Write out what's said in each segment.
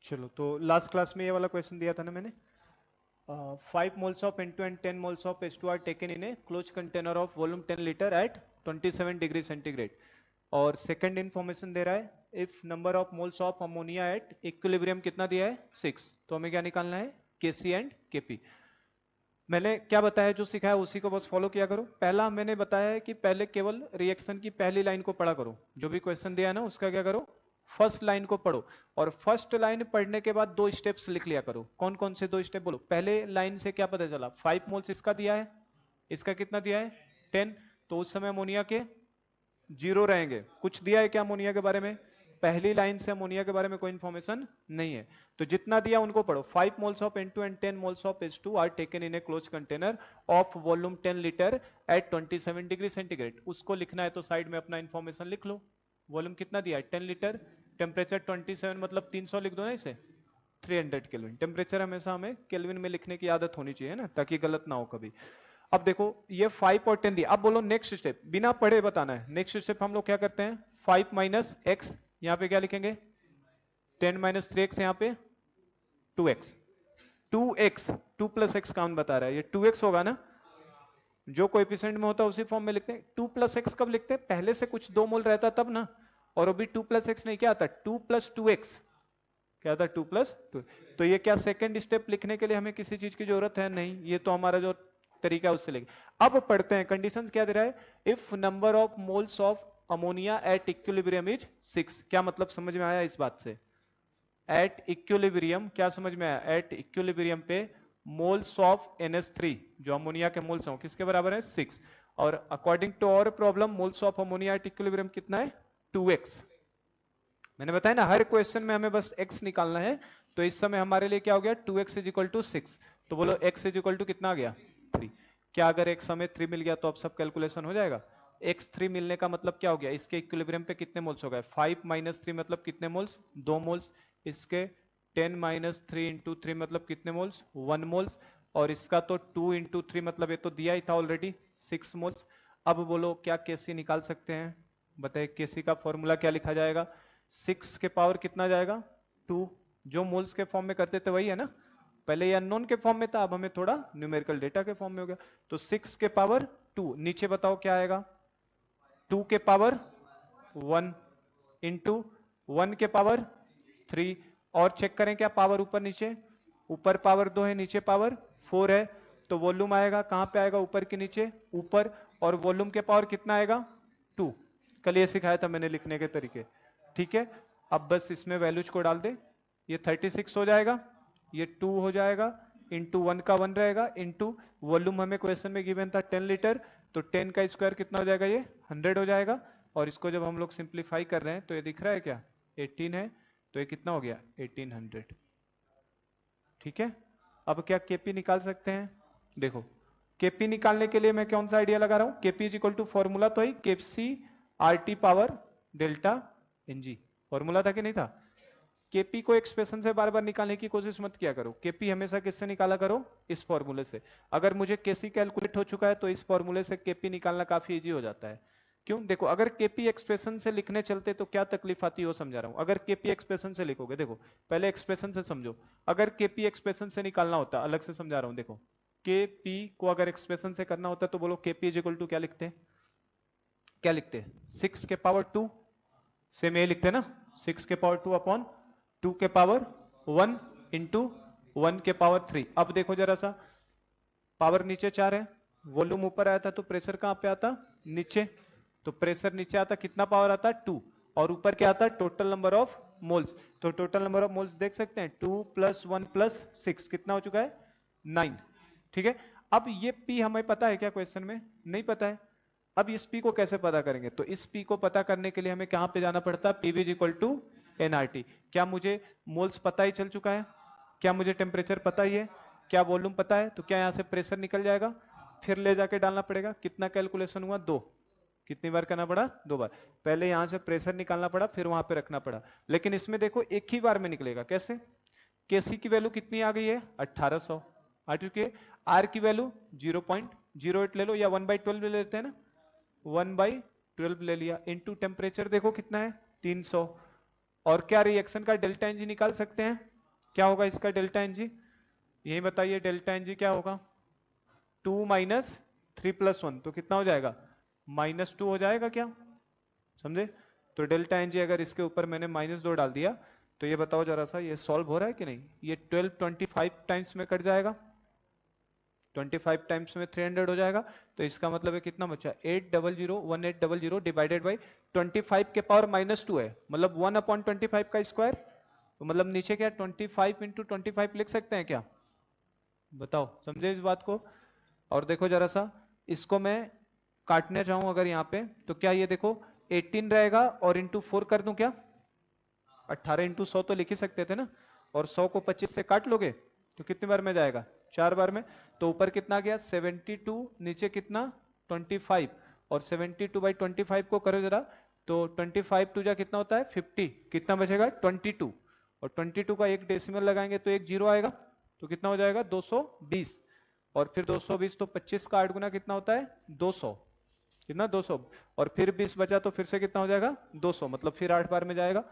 चलो, तो last class में ये वाला क्वेश्चन दिया था ना मैंने। 5 moles of N2 and 10 moles of H2 are taken in a closed container of volume 10 liter at 27 degree centigrade. और सेकंड इंफॉर्मेशन दे रहा है, if number of moles of ammonia at equilibrium कितना दिया है 6। तो हमें क्या निकालना है, Kc एंड Kp। मैंने क्या बताया, जो सिखाया उसी को बस फॉलो किया करो। पहला मैंने बताया है कि पहले केवल रिएक्शन की पहली लाइन को पढ़ा करो, जो भी क्वेश्चन दिया है ना उसका क्या करो, फर्स्ट लाइन को पढ़ो। और फर्स्ट लाइन पढ़ने के बाद 2 स्टेप्स लिख लिया करो। कौन कौन से 2 स्टेप बोलो। पहले लाइन से क्या पता चला, 5 मोल्स इसका दिया है, इसका कितना दिया है 10। तो उस समय अमोनिया के 0 रहेंगे। कुछ दिया है क्या अमोनिया के बारे में, पहली लाइन से अमोनिया के बारे में कोई इंफॉर्मेशन नहीं है। तो जितना दिया उनको पढ़ो। 5 moles of N2 and 10 moles of H2 are taken in a closed container of volume 10 liter at 27 degree centigrade. उसको लिखना है तो साइड में अपना इंफॉर्मेशन लिख लो। वॉल्यूम कितना दिया है 10 लीटर, टेम्परेचर 27 मतलब 300 लिख दो ना इसे, 300 केल्विन। टेम्परेचर हमेशा हमें केल्विन में लिखने की आदत होनी चाहिए ना, ताकि गलत ना हो कभी। अब देखो ये 5 और 10 दिया। अब बोलो नेक्स्ट स्टेप, बिना पढ़े बताना है। नेक्स्ट स्टेप हम लोग क्या करते हैं, 5 माइनस एक्स, यहां पे क्या लिखेंगे 10 माइनस 3x, यहां पे 2x। 2x 2 plus x count बता रहा है, ये 2x होगा ना, जो कोएफिशिएंट में होता है उसी फॉर्म में लिखते हैं। 2 प्लस एक्स कब लिखते हैं, पहले से कुछ 2 मोल रहता तब ना। और अभी 2 प्लस एक्स नहीं, क्या आता 2 प्लस 2x, क्या आता 2 प्लस 2। तो ये क्या सेकंड स्टेप लिखने के लिए हमें किसी चीज की जरूरत है नहीं, ये तो हमारा जो तरीका है उससे लेंगे। अब पढ़ते हैं, कंडीशंस क्या दे रहा है, if number of moles of ammonia at equilibrium is 6। क्या मतलब समझ में आया इस बात से, एट इक्विलिब्रियम क्या समझ में आया, एट इक्विलिब्रियम पे मोल्स ऑफ NH3 जो अमोनिया के मोल्स हैं किसके बराबर है 6। और अकॉर्डिंग टू और problem moles of ammonia at equilibrium कितना है 2x। मैंने बताया ना हर क्वेश्चन में हमें बस x निकालना है। तो इस समय हमारे लिए क्या हो गया 2x इज इक्वल टू 6। तो बोलो x इज इक्वल टू कितना आ गया 3। क्या अगर x हमें 3 मिल गया तो अब सब कैलकुलेशन हो जाएगा। x 3 मिलने का मतलब क्या हो गया, इसके इक्विलिब्रियम पे कितने मोल्स हो गए, 5 माइनस 3 मतलब कितने मोल्स 2 मोल्स। इसके 10 माइनस 3 इंटू 3 मतलब कितने मोल्स 1 मोल्स। और इसका तो 2 इंटू 3 मतलब ये तो दिया ही था ऑलरेडी 6 मोल्स। अब बोलो क्या केसी निकाल सकते हैं, बताइए केसी का फॉर्मूला क्या लिखा जाएगा। 6 के पावर कितना जाएगा 2, जो मोल्स के फॉर्म में करते थे वही है ना, पहले ये अननोन के फॉर्म में था, अब हमें थोड़ा न्यूमेरिकल डेटा के फॉर्म में हो गया। तो 6 के पावर 2, नीचे बताओ क्या आएगा 2 के पावर 1 इंटू 1 के पावर 3। और चेक करें क्या पावर ऊपर नीचे, ऊपर पावर 2 है नीचे पावर 4 है। तो वॉल्यूम आएगा कहां पे आएगा, ऊपर के नीचे ऊपर। और वॉल्यूम के पावर कितना आएगा 2। कल ये सिखाया था मैंने लिखने के तरीके, ठीक है। अब बस इसमें वैल्यूज को डाल दे, ये 36 हो जाएगा, ये 2 हो जाएगा, इंटू 1 का 1 रहेगा, इंटू वॉल्यूम हमें क्वेश्चन में गिवन था 10 लीटर। तो 10 का स्क्वायर कितना हो जाएगा, ये 100 हो जाएगा। और इसको जब हम लोग सिंप्लीफाई कर रहे हैं तो ये दिख रहा है क्या 18 है, तो ये कितना हो गया 1800, ठीक है। अब क्या केपी निकाल सकते हैं, देखो केपी निकालने के लिए मैं कौन सा आइडिया लगा रहा हूं, KP is equal to formula तो ही केपसी RT power delta NG, formula था कि नहीं था। केपी को एक्सप्रेशन से बार बार निकालने की कोशिश मत किया करो, केपी हमेशा किससे निकाला करो, इस फॉर्मूले से। अगर मुझे केसी कैलकुलेट हो चुका है तो इस फॉर्मूले से केपी निकालना काफी इजी हो जाता है। क्यों, देखो अगर केपी एक्सप्रेशन से लिखने चलते तो क्या तकलीफ आती है वो समझा रहा हूं। अगर केपी एक्सप्रेशन से लिखोगे, देखो पहले एक्सप्रेशन से समझो, अगर केपी एक्सप्रेशन से निकालना होता, अलग से समझा रहा हूं, देखो केपी को अगर एक्सप्रेशन से करना होता तो बोलो केपी इज इक्वल टू क्या लिखते, क्या लिखते 6 के पावर 2, सेम ये लिखते ना 6 के पावर 2 अपॉन 2 के पावर 1 इंटू 1 के पावर 3। अब देखो जरा सा, पावर नीचे 4 है, वॉल्यूम ऊपर आया था तो प्रेशर कहां पे आता नीचे, तो प्रेशर नीचे आता कितना पावर आता 2, और ऊपर क्या आता टोटल नंबर ऑफ मोल्स। तो टोटल नंबर ऑफ मोल्स देख सकते हैं 2 प्लस 1 प्लस 6 कितना हो चुका है 9, ठीक है। अब ये P हमें पता है क्या, क्वेश्चन में नहीं पता है। अब इस P को कैसे पता करेंगे, तो इस P को पता करने के लिए हमें कहां पे जाना पड़ता है, PV इक्वल टू NRT। क्या मुझे मोल्स पता ही चल चुका है, क्या मुझे टेम्परेचर पता ही है, क्या वॉल्यूम पता है, तो क्या यहां से प्रेशर निकल जाएगा, फिर ले जाके डालना पड़ेगा। कितना कैलकुलेशन हुआ 2, कितनी बार करना पड़ा 2 बार, पहले यहां से प्रेशर निकालना पड़ा फिर वहां पे रखना पड़ा। लेकिन इसमें देखो एक ही बार में निकलेगा, कैसे, केसी की वैल्यू कितनी आ गई है 1800 आ चुकी है, आर की वैल्यू 0.08 ले लो या 1/12 ले लेते हैं ना, 1/12 ले लिया, इंटू टेम्परेचर देखो कितना है 300। और क्या रिएक्शन का डेल्टा एनजी निकाल सकते हैं, क्या होगा इसका डेल्टा एन जी, यही बताइए डेल्टा एन जी क्या होगा, 2 माइनस 3 प्लस 1, तो कितना हो जाएगा -2 हो जाएगा क्या, समझे। तो डेल्टा एन जी अगर इसके ऊपर मैंने -2 डाल दिया, तो ये बताओ जरा सा ये सॉल्व हो रहा है कि नहीं, ये 12 25 टाइम्स में कट जाएगा, 25 टाइम्स में 300 हो जाएगा, तो इसका मतलब है कितना बचा 8001800 डिवाइडेड बाई 25 के पावर -2 है, मतलब 1/25 का स्क्वायर, तो मतलब नीचे क्या 25 इंटू 25 लिख सकते हैं क्या, बताओ समझे इस बात को। और देखो जरा सा इसको मैं काटने चाहूं अगर यहाँ पे, तो क्या ये देखो 18 रहेगा और इंटू 4 कर दूं क्या, 18 इंटू 100 तो लिख ही सकते थे ना, और 100 को 25 से काट लोगे तो कितनी बार में जाएगा, 4 बार में, तो ऊपर कितना गया 72, नीचे कितना 25, और 72/25 को करो जरा, तो 25 टू जा कितना होता है 50, कितना बचेगा 22, और 22 का एक डेसिमल लगाएंगे तो एक जीरो आएगा, तो कितना हो जाएगा 220, और फिर 220 तो 25 का 8 गुना कितना होता है 200, कितना 200, और फिर 20 बचा तो फिर से कितना हो जाएगा 200, मतलब फिर 8 बार में जाएगा,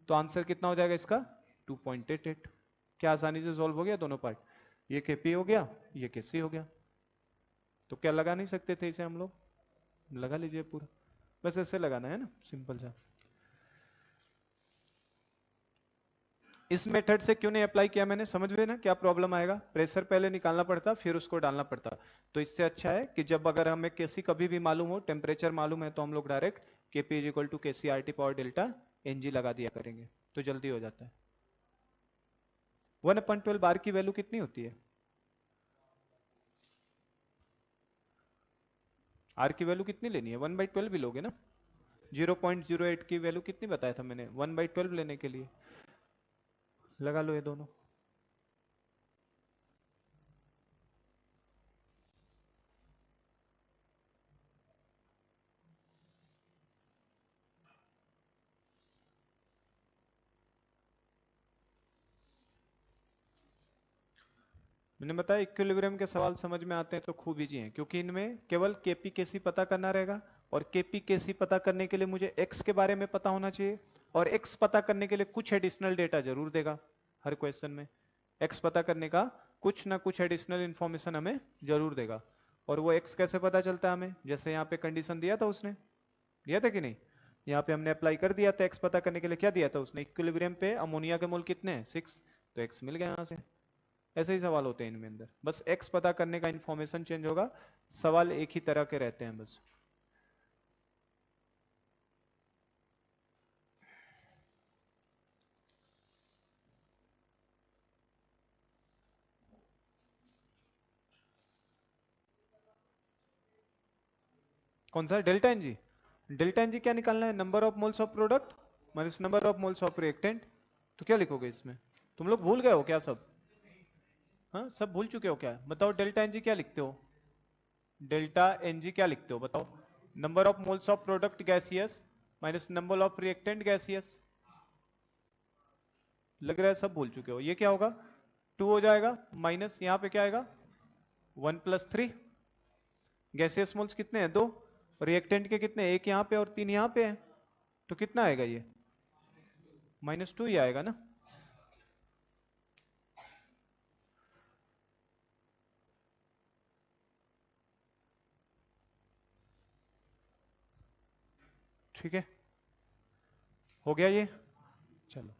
तो आंसर कितना हो जाएगा इसका 2.88। क्या आसानी से सॉल्व हो गया दोनों पार्ट, ये केपी हो गया ये केसी हो गया, तो क्या लगा नहीं सकते थे इसे हम लोग, लगा लीजिए पूरा, बस ऐसे लगाना है ना सिंपल सा। इस मेथड से क्यों नहीं अप्लाई किया मैंने, समझ में ना क्या प्रॉब्लम आएगा, प्रेशर पहले निकालना पड़ता फिर उसको डालना पड़ता, तो इससे अच्छा है कि जब अगर हमें केसी कभी भी मालूम हो, टेम्परेचर मालूम है, तो हम लोग direct KP is equal to KC R T power delta NG लगा दिया करेंगे, तो जल्दी हो जाता है। 1/12 बार की वैल्यू कितनी होती है, आर की वैल्यू कितनी लेनी है 1/12 भी लोगे ना, 0.08 की वैल्यू कितनी बताया था मैंने 1/12 लेने के लिए, लगा लो ये दोनों। मैंने बताया इक्विलिब्रियम के सवाल समझ में आते हैं तो खूब इजी हैं, क्योंकि इनमें केवल केपी केसी पता करना रहेगा, और केपी केसी पता करने के लिए मुझे एक्स के बारे में पता होना चाहिए, और एक्स पता करने के लिए कुछ एडिशनल डेटा जरूर देगा हर क्वेश्चन में, एक्स पता करने का कुछ ना कुछ एडिशनल इंफॉर्मेशन हमें जरूर देगा, और वो एक्स कैसे पता चलता है हमें, जैसे यहाँ पे कंडीशन दिया था उसने, दिया था कि नहीं, यहाँ पे हमने अप्लाई कर दिया था एक्स पता करने के लिए, क्या दिया था उसने इक्विलिब्रियम पे अमोनिया के मोल कितने हैं 6, तो एक्स मिल गया यहाँ से। ऐसे ही सवाल होते हैं इनमें अंदर, बस एक्स पता करने का इंफॉर्मेशन चेंज होगा, सवाल एक ही तरह के रहते हैं बस। कौन सा डेल्टा एनजी, डेल्टा एनजी क्या निकालना है, number of moles of product minus number of moles of reactant, तो क्या लिखोगे इसमें, तुम लोग भूल गए हो क्या सब, हाँ सब भूल चुके हो क्या, बताओ डेल्टा एनजी क्या लिखते हो, डेल्टा एनजी क्या लिखते हो बताओ, number of moles of product gaseous minus number of reactant gaseous, लग रहा है सब भूल चुके हो, ये क्या होगा 2 हो जाएगा, माइनस यहाँ पे क्या आएगा 1+3, गैसियस मोल्स कितने हैं 2, रिएक्टेंट के कितने, एक यहाँ पे और 3 यहाँ पे है, तो कितना आएगा ये -2 ही आएगा ना, ठीक है हो गया ये, चलो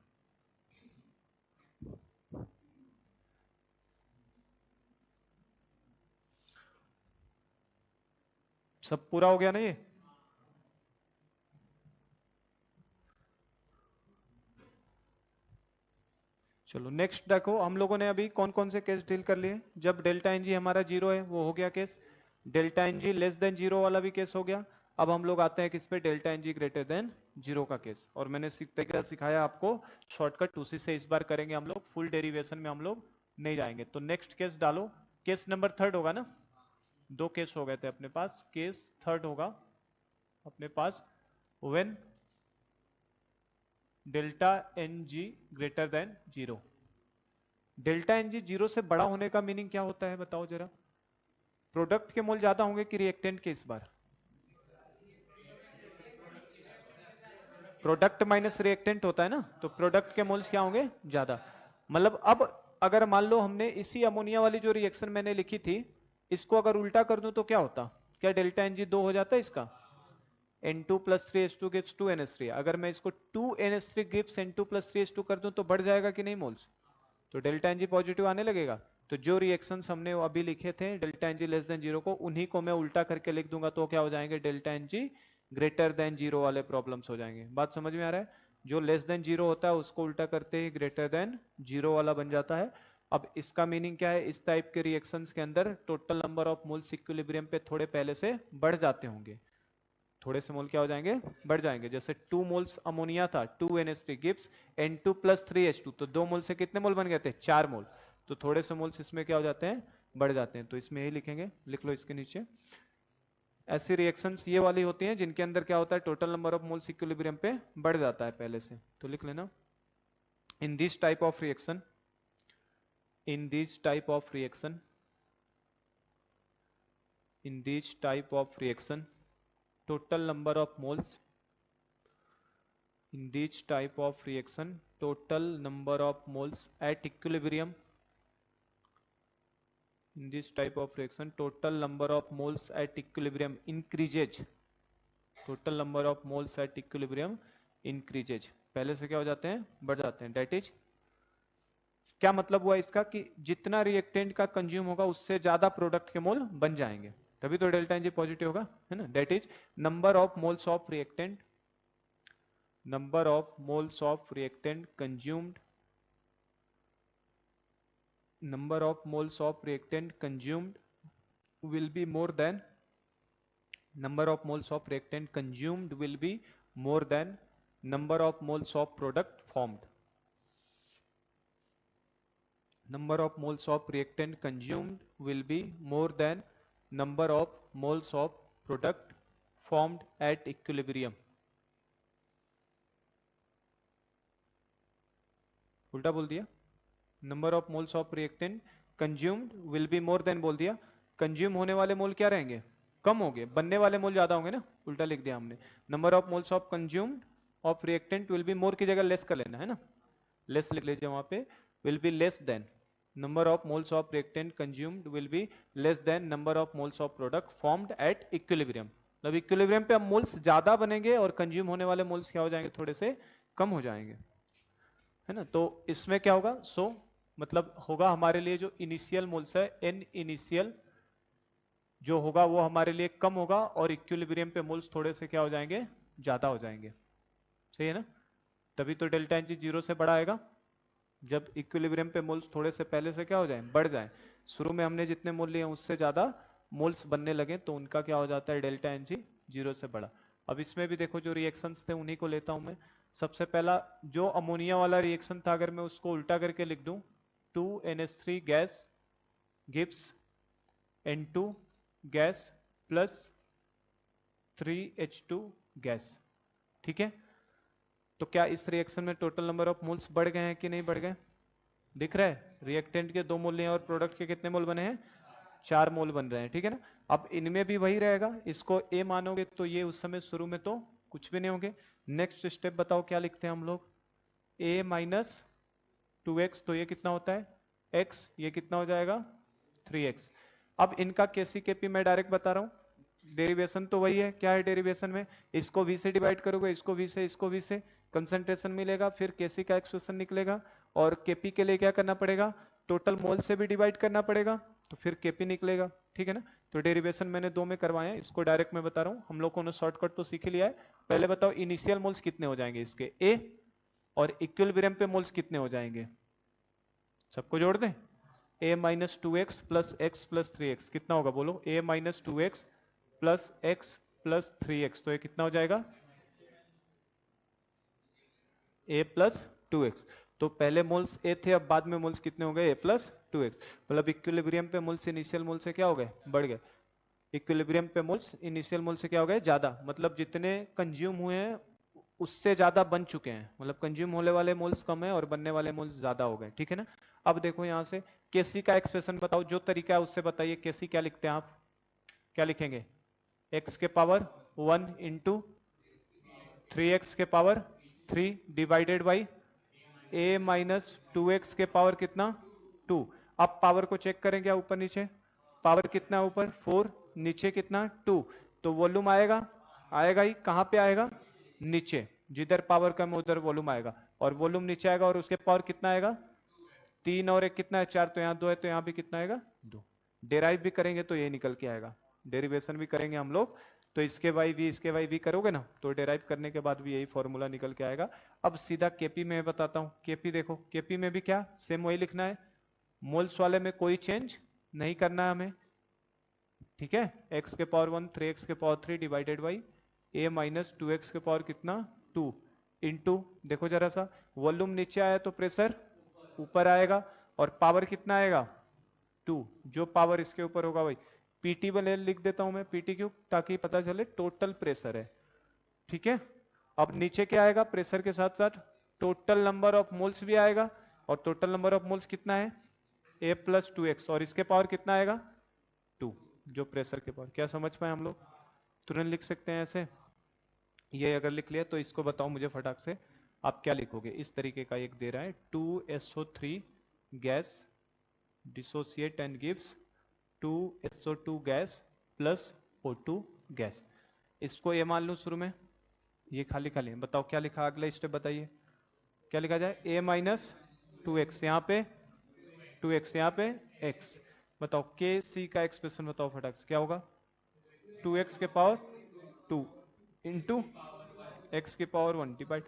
सब पूरा हो गया ना ये, चलो नेक्स्ट देखो, हम लोगों ने अभी कौन कौन से केस डील कर लिए, जब डेल्टा एनजी हमारा जीरो है वो हो गया case, delta NG less than zero वाला भी केस हो गया, अब हम लोग आते हैं किस पे, delta NG greater than zero का केस, और मैंने तरीका सिखाया आपको शॉर्टकट, उसी से इस बार करेंगे हम लोग, फुल डेरिवेशन में हम लोग नहीं जाएंगे, तो नेक्स्ट केस डालो, केस नंबर 3 होगा ना, 2 केस हो गए थे अपने पास, केस 3 होगा अपने पास, when delta N G greater than zero, delta N G zero से बड़ा होने का मीनिंग क्या होता है बताओ जरा, प्रोडक्ट के मोल ज्यादा होंगे कि रिएक्टेंट के, इस बार प्रोडक्ट माइनस रिएक्टेंट होता है ना, तो प्रोडक्ट के मोल्स क्या होंगे ज्यादा, मतलब अब अगर मान लो हमने इसी अमोनिया वाली जो रिएक्शन मैंने लिखी थी, इसको अगर उल्टा कर दूं तो क्या होता? क्या डेल्टा एनजी 2 हो जाता है इसका? N2 plus 3H2 gives 2NH3। अगर मैं इसको 2NH3 gives N2 plus 3H2 कर दूं तो बढ़ जाएगा कि नहीं मोल्स? तो डेल्टा एनजी पॉजिटिव आने लगेगा। तो जो रिएक्शंस हमने अभी लिखे थे delta NG less than zero को, उन्हीं को मैं उल्टा करके लिख दूंगा तो क्या हो जाएंगे? Delta NG greater than zero वाले प्रॉब्लम्स हो जाएंगे। बात समझ में आ रहा है? जो लेस देन जीरो होता है उसको उल्टा करते ही ग्रेटर देन जीरो वाला बन जाता है। अब इसका मीनिंग क्या है? इस टाइप के रिएक्शंस के अंदर total number of moles equilibrium पे थोड़े पहले से बढ़ जाते होंगे, थोड़े से मोल क्या हो जाएंगे? बढ़ जाएंगे। जैसे 2 मोल्स अमोनिया था, 2NH3 gives N2 plus 3H2, तो 2 मोल से कितने मोल बन गए थे? 4 मोल। तो थोड़े से मोल्स इसमें क्या हो जाते हैं? बढ़ जाते हैं। तो इसमें यही लिखेंगे, लिख लो इसके नीचे। ऐसी रिएक्शंस ये वाली होती हैं जिनके अंदर क्या होता है? Total number of moles equilibrium पे बढ़ जाता है पहले से। तो लिख लेना, in this type of reaction, in this type of reaction, in this type of reaction total number of moles, in this type of reaction total number of moles at equilibrium, in this type of reaction total number of moles at equilibrium increases, total number of moles at equilibrium increases। पहले से क्या हो जाते हैं? बढ़ जाते हैं। that is, क्या मतलब हुआ इसका? कि जितना रिएक्टेंट का कंज्यूम होगा उससे ज्यादा प्रोडक्ट के मोल बन जाएंगे, तभी तो डेल्टा एनजी पॉजिटिव होगा, है ना। That is number of moles of reactant, number of moles of reactant consumed, number of moles of reactant consumed will be more than, number of moles of reactant consumed will be more than number of moles of product formed, number of moles of reactant consumed will be more than number of moles of product formed at equilibrium। उल्टा बोल दिया, number of moles of reactant consumed will be more than बोल दिया, consume होने वाले मोल क्या रहेंगे? कम होंगे, बनने वाले मोल ज्यादा होंगे ना, उल्टा लिख दिया हमने। Number of moles of consumed of reactant will be more की जगह लेस कर लेना है ना, लेस लिख लीजिए वहां पे, will be less than number of moles of reactant consumed will be less than number of moles of product formed at equilibrium. मतलब इक्विलिब्रियम पे अब मोल्स ज्यादा बनेंगे और कंज्यूम होने वाले मोल्स क्या हो जाएंगे? थोड़े से कम हो जाएंगे, है ना। तो इसमें क्या होगा? मतलब होगा हमारे लिए जो इनिशियल मोल्स है, एन इनिशियल जो होगा वो हमारे लिए कम होगा और इक्विलिब्रियम पे मोल्स थोड़े से क्या हो जाएंगे? ज्यादा हो जाएंगे। सही है ना। तभी तो डेल्टा एनजी जीरो से बड़ा आएगा, जब इक्विलिब्रियम पे मोल्स थोड़े से पहले से क्या हो जाए? बढ़ जाए। शुरू में हमने जितने मोल लिए उससे ज्यादा मोल्स बनने लगे तो उनका क्या हो जाता है? डेल्टा एनजी जीरो से बड़ा। अब इसमें भी देखो जो रिएक्शंस थे उन्हीं को लेता हूं मैं। सबसे पहला जो अमोनिया वाला रिएक्शन था, अगर मैं उसको उल्टा करके लिख दूं, 2NH3 gas gives N2 gas plus 3H2 gas. ठीक है, तो क्या इस रिएक्शन में टोटल नंबर ऑफ मोल्स बढ़ गए हैं कि नहीं बढ़ गए? दिख रहा है, रिएक्टेंट के 2 मोल लिए और प्रोडक्ट के कितने मोल बने हैं? 4 मोल बन रहे हैं। ठीक है ना। अब इनमें भी वही रहेगा, इसको ए मानोगे तो ये उस समय शुरू में तो कुछ भी नहीं होंगे। नेक्स्ट स्टेप बताओ क्या लिखते हैं हम लोग? a माइनस 2x, तो ये कितना होता है? x, ये कितना हो जाएगा? 3x। अब इनका केसी केपी मैं डायरेक्ट बता रहा हूं, डेरिवेशन तो वही है। क्या है डेरिवेशन में? इसको v से डिवाइड करोगे, इसको v से, इसको v से, कंसंट्रेशन मिलेगा, फिर केसी का एक्सप्रेशन निकलेगा, और केपी के लिए क्या करना पड़ेगा? टोटल मोल से भी डिवाइड करना पड़ेगा, तो फिर केपी निकलेगा। ठीक है ना। तो डेरिवेशन मैंने 2 में करवाया, इसको डायरेक्ट मैं बता रहा हूँ। हम लोगों ने शॉर्टकट तो सीख लिया है। पहले बताओ इनिशियल मोल्स कितने हो जाएंगे इसके? a, और इक्विलिब्रियम पे मोल्स कितने हो जाएंगे? सबको जोड़ दें, a minus 2x plus x plus 3x कितना होगा? बोलो, a minus 2x plus x plus 3x, तो ये कितना हो जाएगा? a plus 2x। तो पहले मोल्स a थे, अब बाद में मोल्स कितने हो गए? a plus 2x। मतलब इक्विलिब्रियम पे मोल्स इनिशियल मोल से क्या हो गए? बढ़ गए। इक्विलिब्रियम पे मोल्स इनिशियल मोल से क्या हो गए? ज्यादा। मतलब जितने कंज्यूम हुए हैं उससे ज्यादा बन चुके हैं, मतलब कंज्यूम होने वाले मोल्स कम है और बनने वाले मोल्स ज्यादा हो गए। ठीक है ना। अब देखो यहां से केसी का एक्सप्रेशन बताओ, जो तरीका है उससे बताइए। केसी क्या लिखते हैं आप? क्या लिखेंगे? x के पावर 1 इंटू 3x के power 3 divided by a minus two x के पावर कितना 2। अब पावर को चेक करें क्या ऊपर नीचे, पावर कितना ऊपर 4, नीचे कितना 2, तो वॉल्यूम आएगा, आएगा ही, कहां पे आएगा नीचे, जिधर पावर कम है उधर वॉल्यूम आएगा, और वॉल्यूम नीचे आएगा और उसके पावर कितना आएगा 3 और एक कितना है 4, तो यहाँ 2 है तो यहाँ भी कितना आएगा 2। डेराइव भी करेंगे तो ये निकल के आएगा, डेरिवेशन भी करेंगे हम लोग तो इसके वाई वी इसके वाई वी करोगे ना तो डेराइव करने के बाद भी यही फॉर्मूला निकल के आएगा। अब सीधा केपी में बताता हूँ, केपी देखो, केपी में भी क्या सेम वही लिखना है, मोल्स वाले में कोई चेंज नहीं करना है हमें, ठीक है, x के पावर 1 3x के power 3 divided by a minus 2x के पावर कितना 2 इंटू, देखो जरा सा, वॉल्यूम नीचे आया तो प्रेशर ऊपर आएगा, और पावर कितना आएगा 2, जो पावर इसके ऊपर होगा वही, पीटी वाले लिख देता हूं मैं, पीटी क्यों, ताकि पता चले टोटल प्रेशर है, ठीक है। अब नीचे क्या आएगा, प्रेशर के साथ साथ टोटल नंबर ऑफ मोल्स भी आएगा, और टोटल नंबर ऑफ मोल्स कितना है a प्लस 2x, और इसके पावर कितना आएगा 2, जो प्रेशर के पावर, क्या समझ पाए हम लोग, तुरंत लिख सकते हैं ऐसे, ये अगर लिख लिया तो इसको बताओ मुझे फटाक से, आप क्या लिखोगे, इस तरीके का एक दे रहा है 2SO3 gas dissociate and gives 2SO2 gas plus O2 gas, इसको ये मान लो शुरू में, ये खाली खाली है, बताओ क्या लिखा, अगला स्टेप बताइए क्या लिखा जाए, a माइनस 2x, यहाँ पे 2x, यहाँ पे x, बताओ के सी का एक्सप्रेशन बताओ फटाक से क्या होगा, 2x के पावर 2 इंटू x के पावर 1 डिवाइड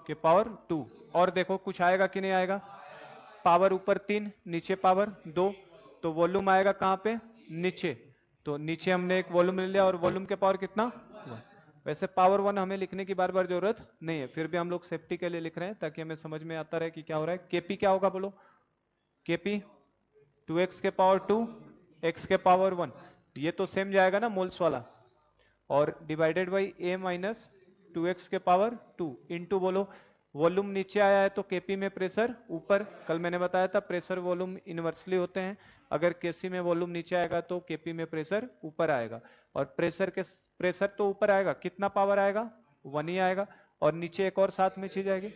के पावर 2, और देखो कुछ आएगा कि नहीं आएगा, पावर ऊपर 3 नीचे पावर 2, तो वॉल्यूम आएगा कहां पे नीचे, तो नीचे हमने एक वॉल्यूम ले लिया, और वॉल्यूम के पावर कितना 1। वैसे पावर 1 हमें लिखने की बार बार जरूरत नहीं है, फिर भी हम लोग सेफ्टी के लिए लिख रहे हैं ताकि हमें समझ में आता रहे कि क्या हो रहा है। केपी क्या होगा बोलो, केपी 2x के पावर 2 x के पावर 1, ये तो सेम जाएगा ना मोल्स वाला, और divided by a minus 2x के पावर 2 इंटू, बोलो वॉल्यूम नीचे आया है तो केपी में प्रेशर ऊपर, कल मैंने बताया था प्रेशर वॉल्यूम इनवर्सली होते हैं, अगर केसी में वॉल्यूम नीचे आएगा तो केपी में प्रेशर ऊपर आएगा, और प्रेशर तो ऊपर आएगा, कितना पावर आएगा 1 ही आएगा, और नीचे एक और साथ में चीज आएगी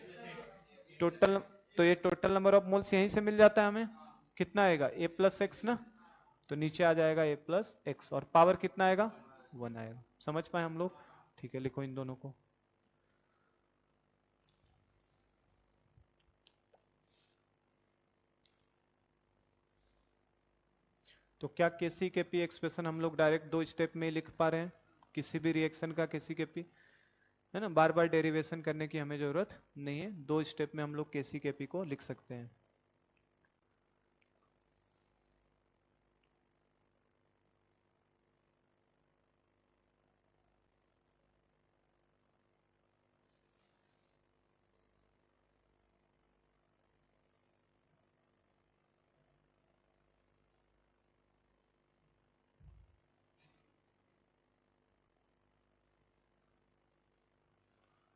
टोटल, तो ये टोटल नंबर ऑफ मोल्स यहीं से मिल जाता है हमें, कितना आएगा a प्लस एक्स ना, तो नीचे आ जाएगा a प्लस एक्स, और पावर कितना आएगा 1 आएगा, समझ पाए हम लोग, ठीक है, लिखो इन दोनों को। तो क्या केसी केपी एक्सप्रेशन हम लोग डायरेक्ट 2 स्टेप में लिख पा रहे हैं, किसी भी रिएक्शन का केसी केपी, है ना, बार बार डेरिवेशन करने की हमें जरूरत नहीं है, 2 स्टेप में हम लोग केसी केपी को लिख सकते हैं।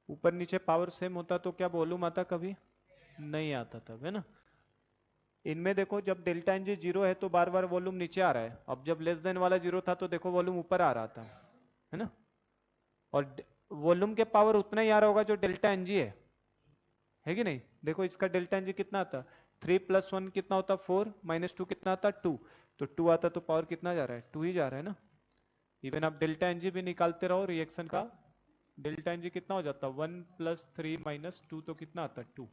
ऊपर नीचे पावर सेम होता तो क्या वॉल्यूम आता, कभी नहीं आता तब, है ना। इनमें देखो जब डेल्टा एन जी 0 है तो बार बार वॉल्यूम नीचे आ रहा है, अब जब लेस देन वाला 0 था तो देखो वॉल्यूम ऊपर आ रहा था, है ना, और वॉल्यूम के पावर उतना ही आ रहा होगा जो डेल्टा एन जी है कि नहीं, देखो इसका डेल्टा एन जी कितना आता, 3 प्लस 1 कितना होता 4, माइनस 2 कितना आता 2, तो 2 आता तो पावर कितना जा रहा है 2 ही जा रहा है ना, इवन आप डेल्टा एन जी भी निकालते रहो रिएक्शन का, डेल्टा एन जी कितना हो जाता 1 प्लस 3 माइनस 2, तो कितना आता 2।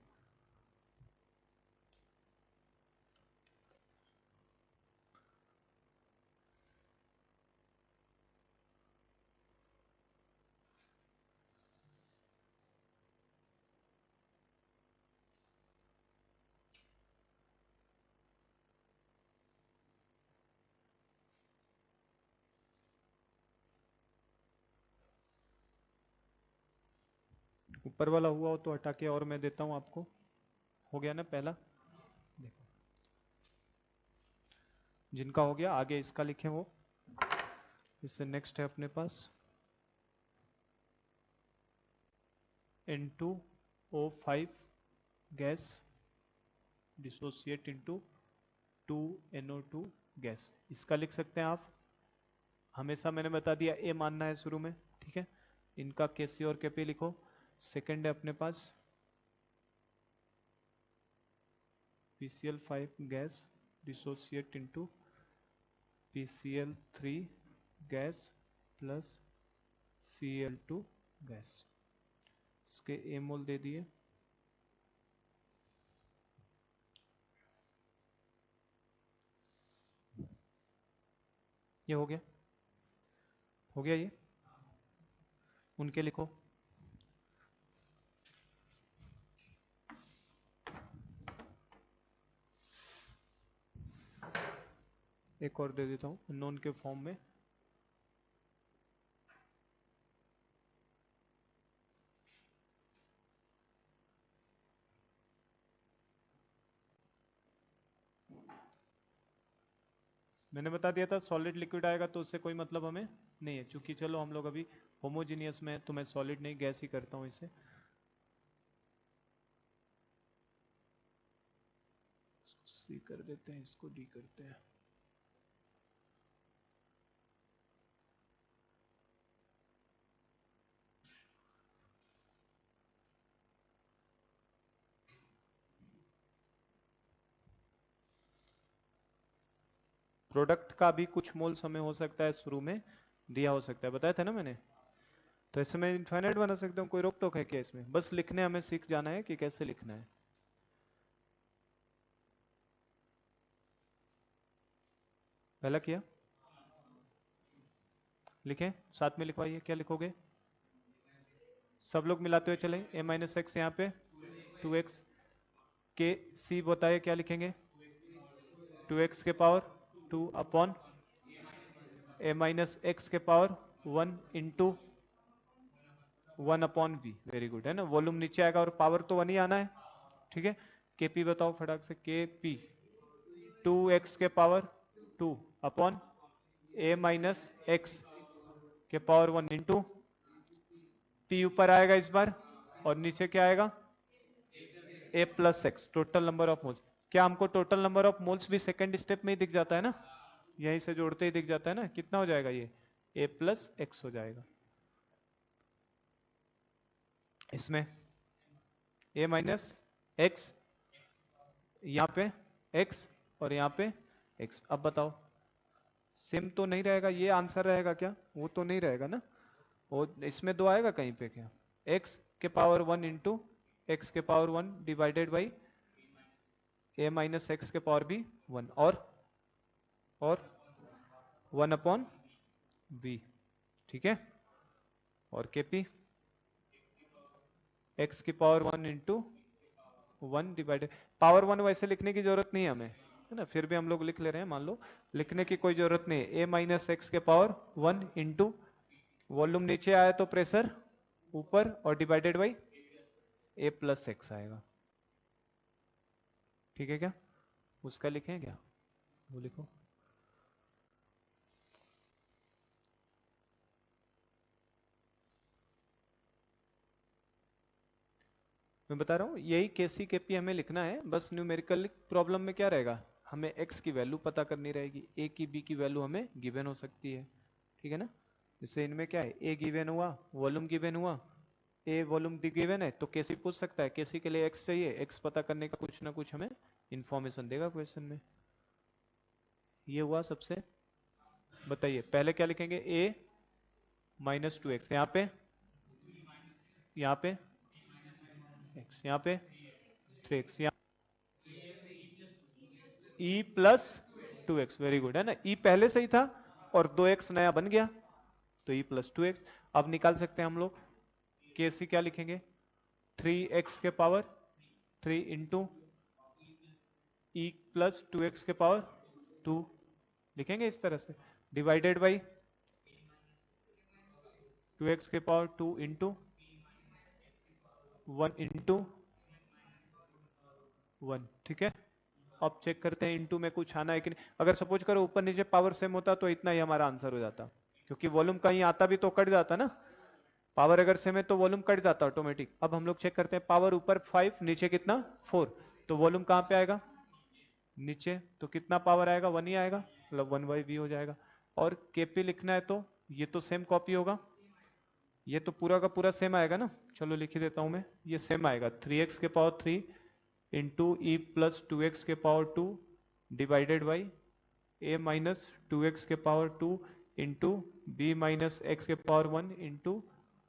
ऊपर वाला हुआ हो तो हटा के और मैं देता हूं आपको, हो गया ना पहला, देखो जिनका हो गया आगे इसका लिखें वो, इससे नेक्स्ट है अपने पास N2O5 gas dissociate into 2NO2 gas, इसका लिख सकते हैं आप, हमेशा मैंने बता दिया ए मानना है शुरू में, ठीक है, इनका केसी और केपी लिखो, सेकेंड है अपने पास PCl5 gas dissociate into PCl3 gas plus Cl2 gas. इसके A मोल दे दिए। ये हो गया ये। उनके लिखो। एक और दे देता हूं अननोन के फॉर्म में। मैंने बता दिया था सॉलिड लिक्विड आएगा तो उससे कोई मतलब हमें नहीं है, क्योंकि चलो हम लोग अभी होमोजीनियस में है तो मैं सॉलिड नहीं गैस ही करता हूं इसे। सी कर देते हैं, इसको डी करते हैं। प्रोडक्ट का भी कुछ मोल्स हमें हो सकता है शुरू में दिया हो सकता है, बताया था ना मैंने। तो ऐसे मैं इनफाइनाइट बना सकता हूँ, कोई रोक टोक है क्या इसमें? बस लिखने हमें सीख जाना है कि कैसे लिखना है। पहला किया, लिखें साथ में लिखवाइए। क्या लिखोगे? सब लोग मिलाते हुए चलें। a माइनस एक्स यहाँ पे 2x के सी बताइए क्या लिखेंगे? 2x के power 2 upon a minus X के power 1 into 1 upon V. Very good, है ना। वॉल्यूम नीचे आएगा और पावर तो 1 ही आना है, ठीक है। केपी बताओ फटाक से। केपी 2x के power 2 upon a minus X के पावर 1 इंटू पी ऊपर आएगा इस बार और नीचे क्या आएगा? a plus x. Total number of moles. क्या हमको टोटल नंबर ऑफ मोल्स भी सेकंड स्टेप में ही दिख जाता है ना? यहीं से जोड़ते ही दिख जाता है ना। कितना हो जाएगा ये? a प्लस एक्स हो जाएगा। इसमें a माइनस एक्स, यहाँ पे x और यहाँ पे x। अब बताओ सेम तो नहीं रहेगा? ये आंसर रहेगा क्या? वो तो नहीं रहेगा ना। वो इसमें दो आएगा कहीं पे क्या? x के पावर 1 इंटू एक्स के power 1 divided by a minus X के पावर भी 1 और 1 अपॉन v, ठीक है। और केपी x की पावर 1 इंटू 1 डिवाइडेड पावर 1 वैसे लिखने की जरूरत नहीं है हमें, है ना। फिर भी हम लोग लिख ले रहे हैं, मान लो। लिखने की कोई जरूरत नहीं है। a माइनस एक्स के पावर 1 इंटू वॉल्यूम नीचे आया तो प्रेशर ऊपर और divided by a plus x आएगा, ठीक है क्या? उसका लिखें क्या? वो लिखो। मैं बता रहा हूँ यही केसी केपी हमें लिखना है। बस न्यूमेरिकल प्रॉब्लम में क्या रहेगा, हमें x की वैल्यू पता करनी रहेगी। a की b की वैल्यू हमें गिवन हो सकती है, ठीक है ना। जैसे इनमें क्या है, a गिवन हुआ, वॉल्यूम गिवन हुआ। a वॉल्यूम गिवन है तो केसी पूछ सकता है। केसी के लिए x चाहिए, x पता करने का कुछ ना कुछ हमें इंफॉर्मेशन देगा क्वेश्चन में। ये हुआ सबसे। बताइए पहले क्या लिखेंगे? a माइनस 2x, यहाँ पे x, यहाँ पे 3x, यहाँ e plus 2x। Very good, है ना। e पहले से ही था और 2x नया बन गया तो e प्लस 2x। अब निकाल सकते हैं हम लोग। केसी क्या लिखेंगे? 3x के पावर 3 इंटू ई प्लस 2x के पावर 2 लिखेंगे इस तरह से, डिवाइडेड बाई 2x के पावर 2 इंटू 1 इंटू 1, ठीक है। अब चेक करते हैं इंटू में कुछ आना है कि नहीं। अगर सपोज करो ऊपर नीचे पावर सेम होता तो इतना ही हमारा आंसर हो जाता, क्योंकि वॉल्यूम कहीं आता भी तो कट जाता ना। पावर अगर सेम है तो वॉल्यूम कट जाता ऑटोमेटिक। अब हम लोग चेक करते हैं, पावर ऊपर 5 नीचे कितना 4, तो वॉल्यूम कहाँ पे आएगा? नीचे। तो कितना पावर आएगा? 1 ही आएगा, मतलब 1/v हो जाएगा। और केपी लिखना है तो ये तो सेम कॉपी होगा, ये तो पूरा का पूरा सेम आएगा ना, चलो लिख ही देता हूं मैं, ये सेम आएगा 3x के पावर 3 इंटू ई प्लस 2x के power 2 divided by a minus 2x के power 2 into B minus X के power 1 into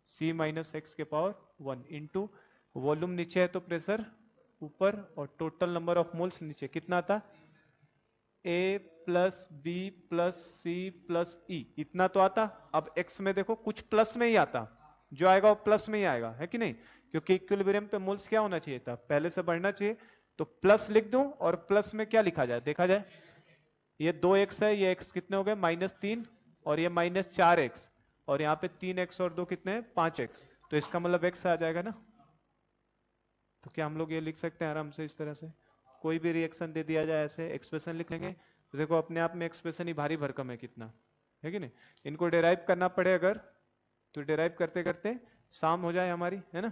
C minus X के पावर 1 इंटू वॉल्यूम नीचे है तो प्रेशर ऊपर और टोटल नंबर ऑफ मोल्स नीचे। कितना आता? A plus B plus C plus E, इतना तो आता। अब x में देखो कुछ प्लस में ही आता, जो आएगा वो प्लस में ही आएगा, है कि नहीं? क्योंकि इक्विलिब्रियम पे मोल्स क्या होना चाहिए था, पहले से बढ़ना चाहिए। तो प्लस लिख दूं और प्लस में क्या लिखा जाए देखा जाए। ये 2x है, ये x कितने हो गए -3 और ये -4x और यहाँ पे 3x और 2 कितने हैं 5x, तो इसका मतलब x आ जाएगा ना। तो क्या हम लोग ये लिख सकते हैं आराम से इस तरह से, कोई भी रिएक्शन दे दिया जाए ऐसे एक्सप्रेशन लिख लेंगे। तो देखो अपने आप में एक्सप्रेशन ही भारी भरकम है कितना, है कि नहीं? इनको डिराइव करना पड़े अगर, तो डिराइव करते करते शाम हो जाए हमारी, है ना?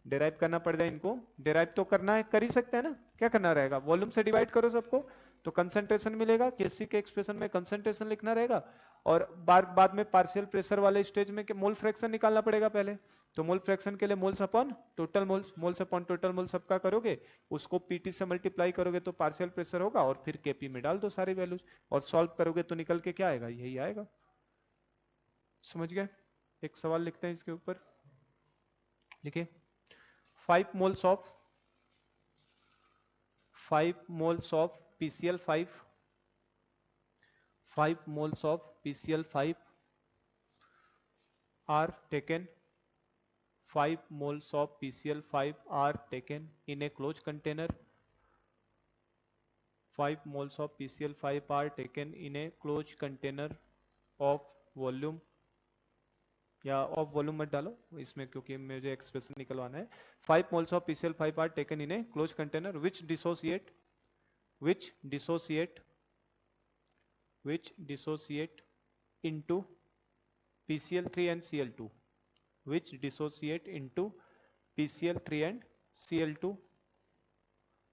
डिराइव करना पड़ जाए इनको, डिराइव तो करना है, कर ही सकते हैं ना। क्या करना रहेगा, वॉल्यूम से डिवाइड करो सबको तो कंसंट्रेशन मिलेगा। केसी के एक्सप्रेशन में कंसंट्रेशन लिखना रहेगा और बाद में पार्शियल प्रेशर वाले स्टेज में मोल फ्रैक्शन निकालना पड़ेगा पहले। तो मोल फ्रैक्शन के लिए moles upon total moles, moles upon total moles सबका करोगे, उसको पीटी से मल्टीप्लाई करोगे तो पार्शियल प्रेशर होगा और फिर केपी में डाल दो सारी वैल्यूज और सॉल्व करोगे तो निकल के क्या आएगा, यही आएगा। समझ गए? एक सवाल लिखते हैं इसके ऊपर, लिखिए 5 moles of 5 moles of PCl5, 5 moles of PCl5 are taken, 5 moles of PCl5 are taken in a closed container, 5 moles of PCl5 are taken in a closed container of volume, या ऑफ वॉल्यूम मत डालो इसमें क्योंकि मुझे expression निकलवाना है। 5 moles of PCl5 are taken in a closed container which dissociate into PCl3 and Cl2, which dissociate into PCl3 and Cl2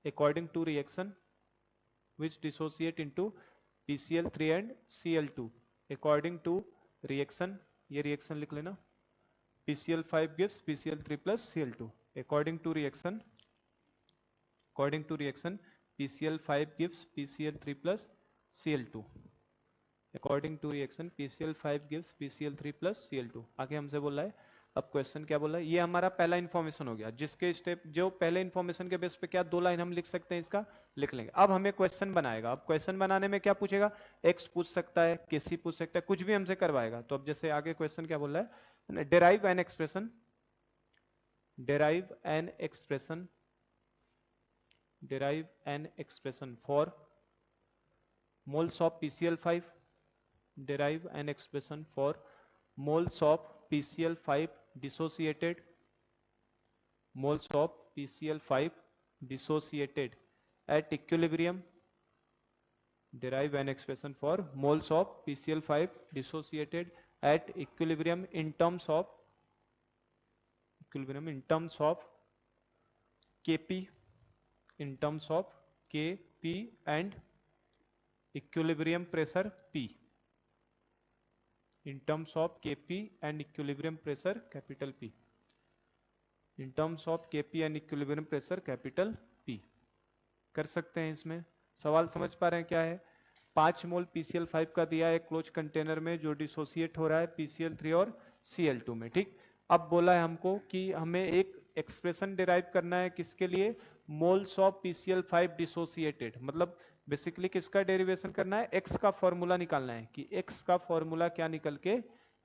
according to reaction, which dissociate into PCl3 and Cl2 according to reaction, ये reaction लिख लेना। PCl5 gives PCl3 plus Cl2 according to reaction, PCl5 gives PCl3 plus Cl2 according to reaction, PCl5 gives PCl3 plus Cl2। आगे हमसे बोल रहा है, अब question क्या बोल रहा है, ये हमारा पहला इन्फॉर्मेशन हो गया, जिसके स्टेप जो पहले इन्फॉर्मेशन के बेस पे क्या 2 लाइन हम लिख सकते हैं इसका लिख लेंगे। अब हमें क्वेश्चन बनाएगा, अब क्वेश्चन बनाने में क्या पूछेगा, एक्स पूछ सकता है, केसी पूछ सकता है, कुछ भी हमसे करवाएगा। तो अब जैसे आगे क्वेश्चन क्या बोल रहा है, derive an expression for moles of PCl5, derive an expression for moles of PCl5 dissociated, moles of PCl5 dissociated at equilibrium, derive an expression for moles of PCl5 dissociated at equilibrium in terms of Kp, and equilibrium pressure P, in terms of Kp and equilibrium pressure capital P, in terms of Kp and equilibrium pressure capital P कर सकते हैं। इसमें सवाल समझ पा रहे हैं क्या है? 5 मोल PCl5 का दिया है क्लोज कंटेनर में जो डिसोसिएट हो रहा है PCl3 और Cl2 में, ठीक। अब बोला है हमको कि हमें एक एक्सप्रेशन डिराइव करना है, किसके लिए, मोल्स ऑफ PCl5 डिसोसिएटेड, मतलब बेसिकली किसका डेरिवेशन करना है, x का फॉर्मूला निकालना है कि x का फॉर्मूला क्या निकल के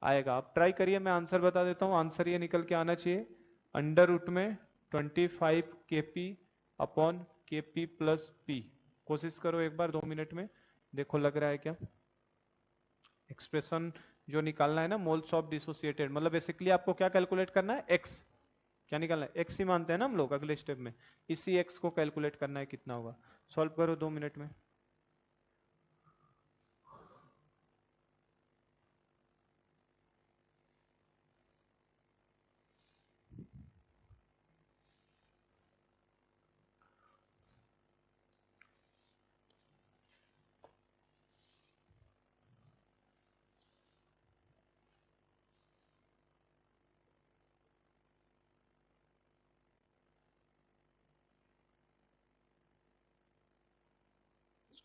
आएगा। आप ट्राई करिए, मैं आंसर बता देता हूं। आंसर ये निकल के आना चाहिए अंडर रूट में 25 Kp upon Kp plus P। कोशिश करो एक बार 2 मिनट में, देखो लग रहा है क्या। एक्सप्रेशन जो निकालना है ना मोल्स ऑफ डिसोसिएटेड, मतलब बेसिकली आपको क्या कैलकुलेट करना है, x क्या निकालना है, x ही मानते हैं ना हम लोग अगले स्टेप में, इसी x को कैलकुलेट करना है कितना होगा। सॉल्व करो 2 मिनट में।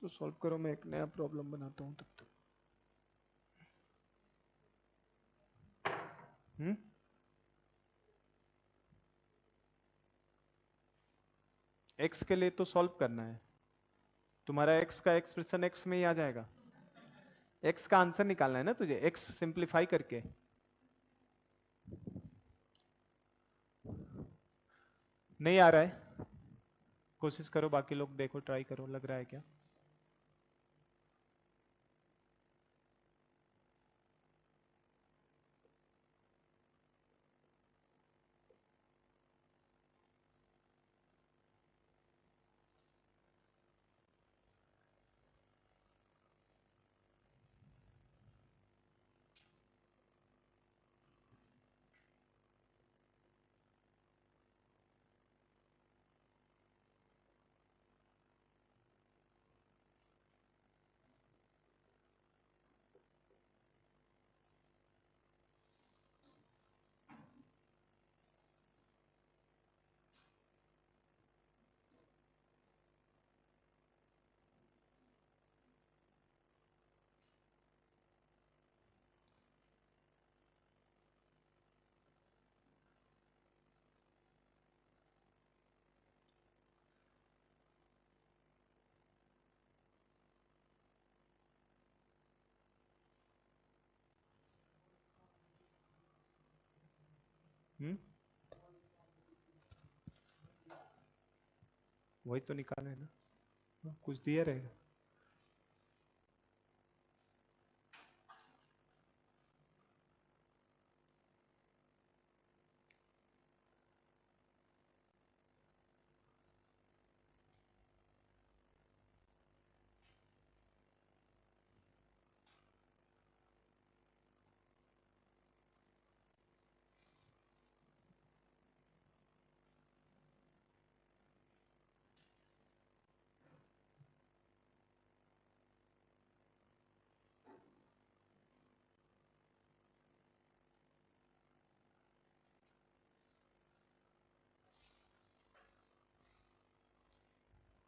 इसको सॉल्व करो, मैं एक नया प्रॉब्लम बनाता हूँ तब तक। एक्स के लिए तो सॉल्व करना है, तुम्हारा एक्स का एक्सप्रेशन एक्स में ही आ जाएगा। एक्स का आंसर निकालना है ना तुझे, एक्स सिंप्लीफाई करके। नहीं आ रहा है, कोशिश करो, बाकी लोग देखो, ट्राई करो, लग रहा है क्या? वही तो निकाले ना, कुछ दिया रहेगा।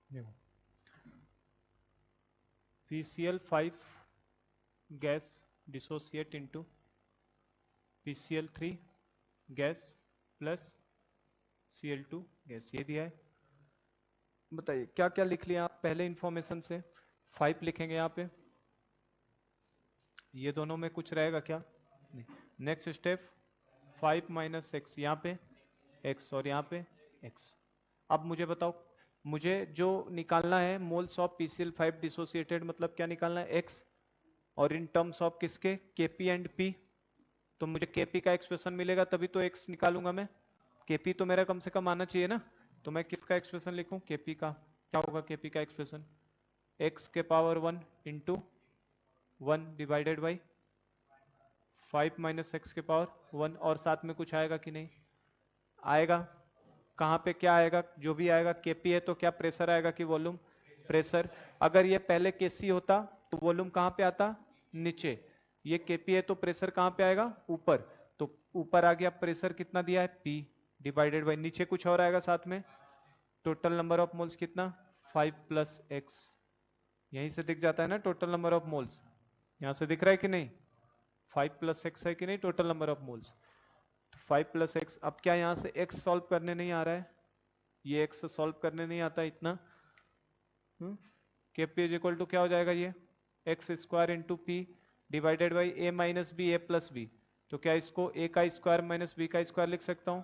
देखो, PCl5 gas dissociate into PCl3 gas plus Cl2 gas, ये दिया है। बताइए क्या क्या लिख लिया आप पहले इंफॉर्मेशन से? 5 लिखेंगे यहाँ पे, ये दोनों में कुछ रहेगा क्या? नहीं। नेक्स्ट स्टेप 5 माइनस एक्स, यहाँ पे x और यहाँ पे x। अब मुझे बताओ, मुझे जो निकालना है मोल्स ऑफ PCl5 डिसोसिएटेड, मतलब क्या निकालना है? x, और इन टर्म्स ऑफ किसके? Kp and P। तो मुझे Kp का एक्सप्रेशन मिलेगा तभी तो x निकालूंगा मैं। Kp तो मेरा कम से कम आना चाहिए ना, तो मैं किसका एक्सप्रेशन लिखूं? Kp का। क्या होगा Kp का एक्सप्रेशन? x के power 1 into 1 divided by 5 minus X के पावर 1, और साथ में कुछ आएगा कि नहीं आएगा? कहाँ पे क्या आएगा? जो भी आएगा Kp है तो क्या प्रेशर आएगा कि वॉल्यूम? प्रेशर। अगर ये पहले Kc होता तो वॉल्यूम कहाँ पे आता? नीचे। ये Kp है तो प्रेशर कहाँ पे आएगा? ऊपर। तो ऊपर आ गया, प्रेशर कितना दिया है? P डिवाइडेड बाई, नीचे कुछ और आएगा साथ में, टोटल नंबर ऑफ मोल्स कितना? 5 प्लस एक्स। यहीं से दिख जाता है ना टोटल नंबर ऑफ मोल्स, यहां से दिख रहा है कि नहीं? 5 प्लस एक्स है कि नहीं टोटल नंबर ऑफ मोल्स? तो 5 प्लस एक्स। अब क्या यहाँ से x सॉल्व करने नहीं आ रहा है? ये x सॉल्व करने नहीं आता इतना। Kp इज इक्वल टू क्या हो जाएगा? ये x square into P divided by A minus B, A plus B. तो क्या इसको a का स्क्वायर माइनस b का स्क्वायर लिख सकता हूं?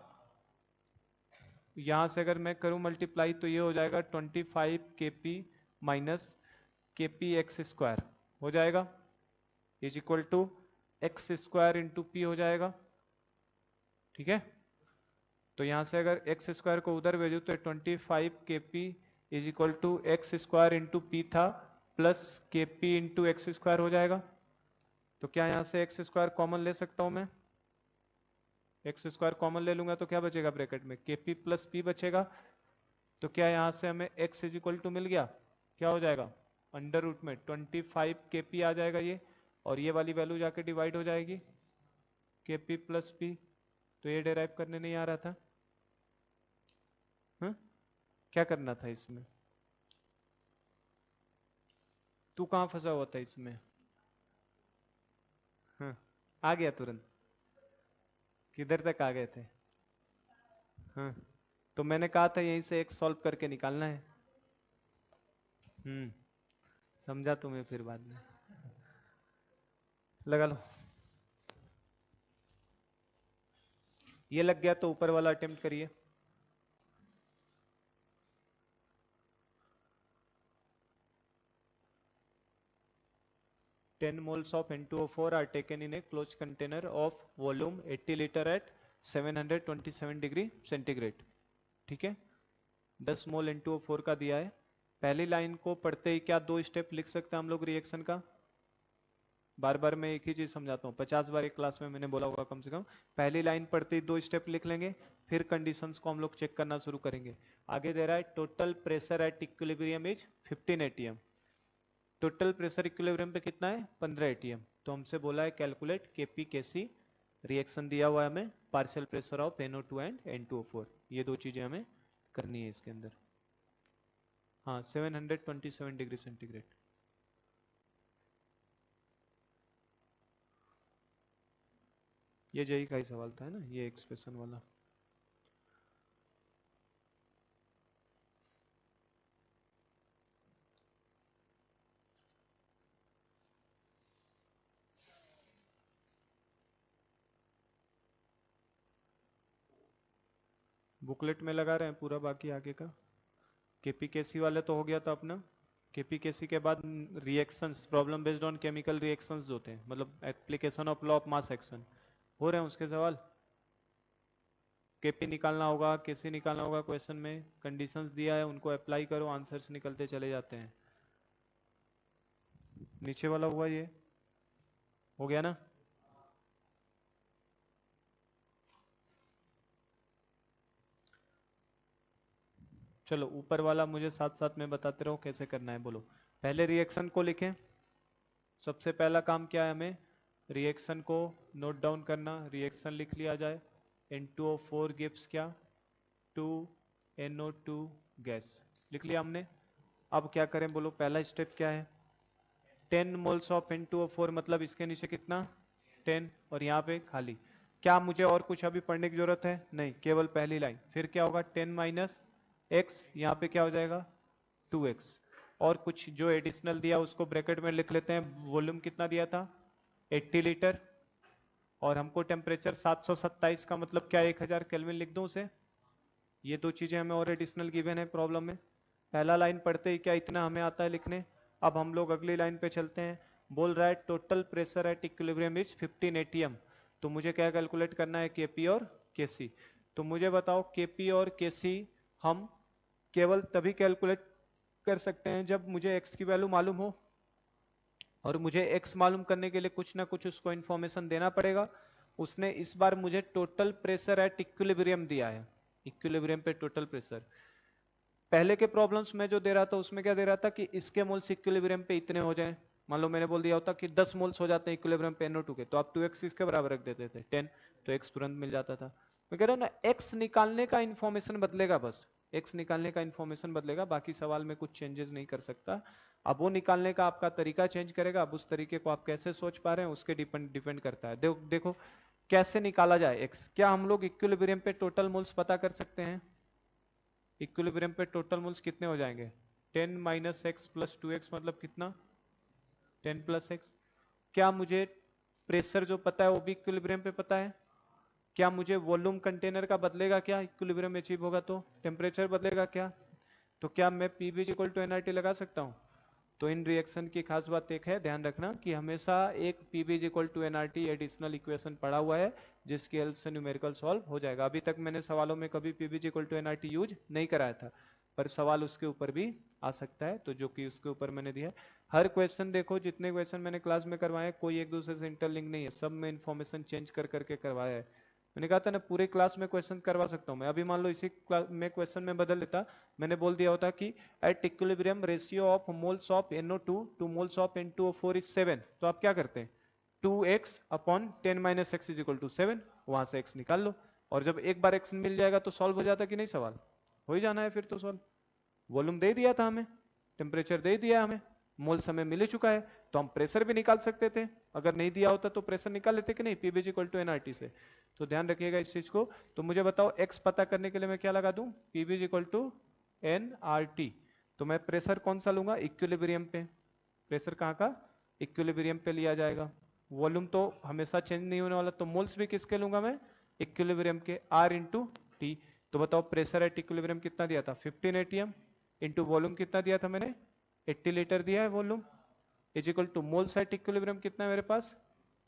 यहां से अगर मैं करूं मल्टीप्लाई तो ये हो जाएगा 25 Kp minus Kp x square हो जाएगा, is equal to x square into P हो जाएगा। ठीक है, तो यहां से अगर एक्स स्क्वायर को उधर भेजू तो 25 Kp is equal to x square into P था plus Kp into X square हो जाएगा। तो क्या यहां से एक्स स्क्वायर कॉमन ले सकता हूं मैं? एक्स स्क्वायर कॉमन ले लूंगा तो क्या बचेगा ब्रैकेट में? Kp प्लस पी बचेगा। तो क्या यहां से हमें x इज इक्वल टू मिल गया? क्या हो जाएगा? अंडर रूट में 25 Kp आ जाएगा ये, और ये वाली वैल्यू जाके डिवाइड हो जाएगी Kp प्लस पी। तो ये डेराइव करने नहीं आ रहा था। क्या करना था इसमें? तू कहाँ फंसा हुआ था इसमें? हाँ, आ गया तुरंत। किधर तक आ गए थे? हाँ, तो मैंने कहा था यहीं से एक सॉल्व करके निकालना है। हम्म, समझा तुम्हें फिर बाद में। लगा लो। ये लग गया तो ऊपर वाला अटेम्प्ट करिए। Ten moles of N2O4 are taken in a closed container of volume 80 liter at 727 degree centigrade. ठीक है, 10 मोल N2O4 का दिया है। पहली लाइन को पढ़ते ही क्या दो स्टेप लिख सकते हैं हम लोग रिएक्शन का? बार बार मैं एक ही चीज समझाता हूँ, 50 बार एक क्लास में मैंने बोला होगा कम से कम। पहली लाइन पढ़ते ही दो स्टेप लिख लेंगे, फिर कंडीशंस को हम लोग चेक करना शुरू करेंगे। आगे दे रहा है total pressure at equilibrium is 15 ATM. Total pressure equilibrium पे कितना है? 15 एटीएम। तो हमसे बोला है कैलकुलेट केपी केसी। रिएक्शन दिया हुआ है हमें, partial pressure of NO2 and N2O4। ये दो चीजें हमें करनी है इसके अंदर। हाँ, 727 डिग्री सेंटीग्रेड। ये जेई का ही सवाल था, है ना, ये एक्सप्रेशन वाला। बुकलेट में लगा रहे हैं पूरा, बाकी आगे का केपीकेसी वाले तो हो गया था अपना। केपीकेसी के बाद reactions, problem based on chemical reactions जो होते हैं, मतलब application of law of mass action, हो रहे हैं उसके सवाल। केपी निकालना होगा, केसी निकालना होगा, क्वेश्चन में कंडीशंस दिया है उनको अप्लाई करो, आंसर्स निकलते चले जाते हैं। नीचे वाला हुआ, ये हो गया ना? चलो ऊपर वाला मुझे साथ साथ में बताते रहो कैसे करना है, बोलो। पहले रिएक्शन को लिखें। सबसे पहला काम क्या है हमें? रिएक्शन को नोट डाउन करना। रिएक्शन लिख लिया जाए। N2O4 गिव्स क्या? 2NO2 gas. लिख लिया हमने। अब क्या करें बोलो, पहला स्टेप क्या है? 10 मोल्स ऑफ N2O4 मतलब इसके नीचे कितना? 10, और यहाँ पे खाली। क्या मुझे और कुछ अभी पढ़ने की जरूरत है? नहीं, केवल पहली लाइन। फिर क्या होगा? 10 माइनस एक्स, यहाँ पे क्या हो जाएगा? 2x। और कुछ जो एडिशनल दिया उसको ब्रैकेट में लिख लेते हैं। वॉल्यूम कितना दिया था? 80 लीटर। और हमको टेम्परेचर 727 का मतलब क्या, 1000 केल्विन लिख दूं उसे? ये दो चीजें हमें और एडिशनल गिवन है प्रॉब्लम में। पहला लाइन पढ़ते ही क्या इतना हमें आता है लिखने। अब हम लोग अगली लाइन पे चलते हैं। बोल रहा है total pressure at equilibrium is 15 ATM. तो मुझे क्या कैलकुलेट करना है? केपी और केसी। तो मुझे बताओ केपी और केसी हम केवल तभी कैलकुलेट कर सकते हैं जब मुझे एक्स की वैल्यू मालूम हो, और मुझे एक्स मालूम करने के लिए कुछ ना कुछ उसको इन्फॉर्मेशन देना पड़ेगा। उसने इस बार मुझे टोटल प्रेशर एट इक्विलिब्रियम दिया है। इक्विलिब्रियम पे टोटल प्रेशर। पहले के प्रॉब्लम्स में जो दे रहा था उसमें क्या दे रहा था कि इसके मोल्स इक्विलिब्रियम पे इतने हो जाएं। मान लो मैंने बोल दिया होता कि 10 मोल्स हो जाते हैं इक्विलिब्रियम पे NO2 के, तो आप 2x इसके बराबर रख देते थे 10, तो x तुरंत मिल जाता था। मैं कह रहा हूं ना, x निकालने का इन्फॉर्मेशन बदलेगा, बस x निकालने का इन्फॉर्मेशन बदलेगा, बाकी सवाल में कुछ चेंजेस नहीं कर सकता। अब वो निकालने का आपका तरीका चेंज करेगा। अब उस तरीके को आप कैसे सोच पा रहे हैं उसके डिपेंड करता है। देखो कैसे निकाला जाए x। क्या हम लोग इक्विलिब्रियम पे टोटल मोल्स पता कर सकते हैं? इक्विलिब्रियम पे टोटल मोल्स कितने हो जाएंगे? 10 माइनस एक्स प्लस 2x मतलब कितना? 10 प्लस एक्स। क्या मुझे प्रेशर जो पता है वो भी इक्विलिब्रियम पे पता है? क्या मुझे वॉल्यूम कंटेनर का बदलेगा क्या इक्विलिब्रियम अचीव होगा तो? टेम्परेचर बदलेगा क्या? तो क्या मैं पीवी इक्वल टू एनआरटी लगा सकता हूँ? तो इन रिएक्शन की खास बात एक है, ध्यान रखना कि हमेशा एक PV equal to NRT additional equation पड़ा हुआ है जिसकी हेल्प से न्यूमेरिकल सॉल्व हो जाएगा। अभी तक मैंने सवालों में कभी PV equal to NRT use नहीं कराया था, पर सवाल उसके ऊपर भी आ सकता है, तो जो कि उसके ऊपर मैंने दिया है। हर क्वेश्चन देखो, जितने क्वेश्चन मैंने क्लास में करवाए कोई एक दूसरे से इंटरलिंक नहीं है, सब में इन्फॉर्मेशन चेंज कर करके करवाया है। मैंने कहा था ना पूरे क्लास में क्वेश्चन करवा सकता हूँ मैं। अभी मान लो इसी क्लास में क्वेश्चन में बदल देता, मैंने बोल दिया होता कि at equilibrium ratio of moles of NO2 to moles of N2O4 is 7, तो आप क्या करते हैं? 2x upon 10 minus x is equal to 7, वहां से x निकाल लो। और जब एक बार x मिल जाएगा तो सॉल्व हो जाता कि नहीं सवाल? हो ही जाना है फिर तो सॉल्व। वॉल्यूम दे दिया था हमें, टेम्परेचर दे दिया हमें, मोल्स हमें मिल ही चुका है, तो हम प्रेशर भी निकाल सकते थे। अगर नहीं दिया होता तो प्रेशर निकाल लेते कि नहीं, पीबी इक्वल टू एनआरटी से। तो ध्यान रखिएगा इस चीज को। तो मुझे बताओ एक्स पता करने के लिए मैं क्या लगा दूं, पीबी इक्वल टू एनआरटी। तो मैं प्रेशर कौन सा लूंगा, इक्विलिब्रियम पे। प्रेशर कहाँ का, इक्विलिब्रियम पे लिया जाएगा। वॉल्यूम तो हमेशा चेंज नहीं होने वाला, तो मोल्स भी किसके लूंगा मैं, इक्विलिब्रियम के, आर इंटू टी। तो बताओ प्रेशर एट इक्विलिब्रियम कितना दिया था, 15 एटीएम, इंटू वॉल्यूम कितना दिया था मैंने, 80 लीटर दिया है volume, is equal two moles at equilibrium कितना है मेरे पास,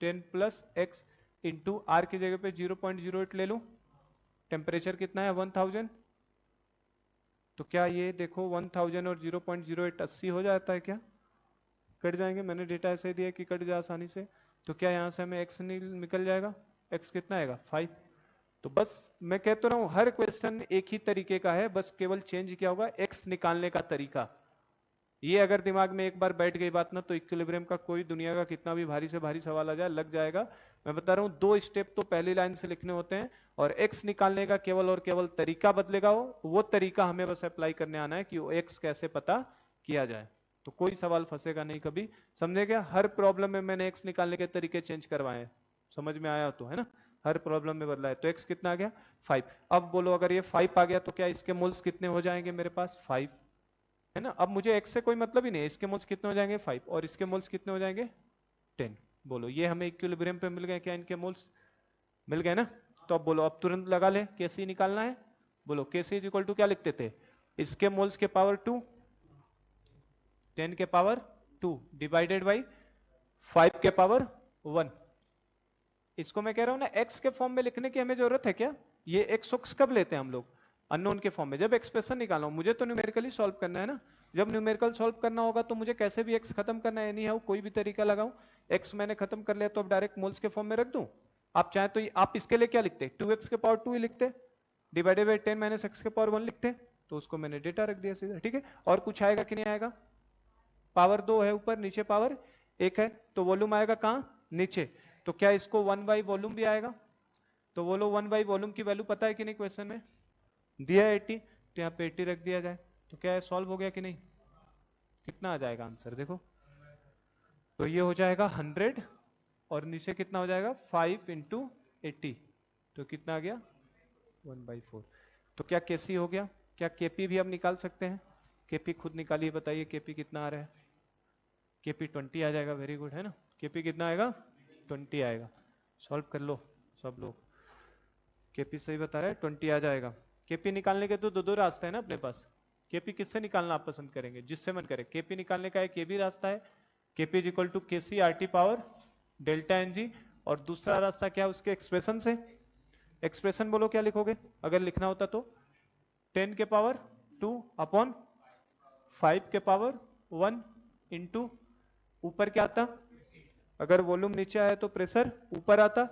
10 प्लस एक्स, इंटू आर की जगह पे 0.08 ले लूं, टेम्परेचर कितना है 1000। तो क्या ये देखो 1000 और 0.08 80 हो जाता है क्या, कट जाएंगे, मैंने डेटा ऐसे ही दिया कि कट जाए आसानी से। तो क्या यहाँ से हमें एक्स निकल जाएगा, एक्स कितना आएगा 5। तो बस मैं कहता रहा हूँ हर क्वेश्चन एक ही तरीके का है, बस केवल चेंज क्या होगा, एक्स निकालने का तरीका। ये अगर दिमाग में एक बार बैठ गई बात ना, तो इक्विलिब्रियम का कोई दुनिया का कितना भी भारी से भारी सवाल आ जाए लग जाएगा। मैं बता रहा हूँ 2 स्टेप तो पहली लाइन से लिखने होते हैं, और एक्स निकालने का केवल और केवल तरीका बदलेगा, वो तरीका हमें बस अप्लाई करने आना है कि वो एक्स कैसे पता किया जाए। तो कोई सवाल फंसेगा नहीं कभी, समझे क्या, हर प्रॉब्लम में मैंने एक्स निकालने के तरीके चेंज करवाए हैं, समझ में आया तो है ना, हर प्रॉब्लम में बदला है। तो एक्स कितना आ गया 5। अब बोलो अगर ये 5 आ गया तो क्या इसके मोल्स कितने हो जाएंगे मेरे पास 5, है ना। अब मुझे x से कोई मतलब ही नहीं है, इसके मोल्स कितने हो जाएंगे 5 और इसके मोल्स कितने हो जाएंगे 10। बोलो ये हमें इक्विलिब्रियम पे मिल गए क्या, इनके मोल्स मिल गए ना। तो अब बोलो अब तुरंत लगा ले, कैसे निकालना है, बोलो कैसे इज इक्वल टू क्या लिखते थे, इसके मोल्स के पावर 2, 10 के पावर 2 डिवाइडेड बाई 5 के पावर 1। इसको मैं कह रहा हूं ना x के फॉर्म में लिखने की हमें जरूरत है क्या, ये x कब लेते हैं हम लोग, अननोन के फॉर्म में, जब एक्सप्रेशन निकालना हो। मुझे तो न्यूमेरिकली सॉल्व करना है ना, जब न्यूमेरिकल सॉल्व करना होगा तो मुझे कैसे भी x खत्म करना है, नहीं है कोई भी तरीका लगाऊं। x मैंने खत्म कर लिया तो अब डायरेक्ट मोल्स के फॉर्म में रख दूं। आप चाहे तो आप इसके लिए क्या लिखते, 2x के पावर 2 ही लिखते, डिवाइडेड बाई 10 माइनस x के पावर 1 लिखते, तो उसको मैंने डेटा रख दिया सीधा, ठीक है। और कुछ आएगा कि नहीं आएगा, पावर 2 है ऊपर, नीचे पावर 1 है, तो वॉल्यूम आएगा कहाँ नीचे। तो क्या इसको 1 बाई वॉल्यूम भी आएगा, तो बोलो 1 बाई वॉल्यूम की वैल्यू पता है कि नहीं, क्वेश्चन में दिया है 80, तो यहाँ पे 80 रख दिया जाए, तो क्या है सॉल्व हो गया कि नहीं, कितना आ जाएगा आंसर देखो, तो ये हो जाएगा 100 और नीचे कितना हो जाएगा 5 इंटू 80, तो कितना आ गया 1/4। तो क्या केसी हो गया, क्या केपी भी हम निकाल सकते हैं, केपी खुद निकालिए, बताइए केपी कितना आ रहा है, केपी 20 आ जाएगा, वेरी गुड है ना, केपी कितना आएगा 20 आएगा, सॉल्व कर लो सब लोग, केपी सही बता रहा है 20 आ जाएगा। केपी निकालने के तो दो रास्ते हैं ना अपने पास, केपी किससे निकालना आप पसंद करेंगे, जिससे मन करे, केपी निकालने का एक ये भी रास्ता है, KP is equal to KC RT power delta NG, और दूसरा रास्ता क्या है उसके एक्सप्रेशन से, एक्सप्रेशन बोलो क्या लिखोगे अगर लिखना होता तो, 10 के पावर 2 अपॉन 5 के पावर 1 इंटू ऊपर क्या आता, अगर वॉल्यूम नीचे आया तो प्रेशर ऊपर आता,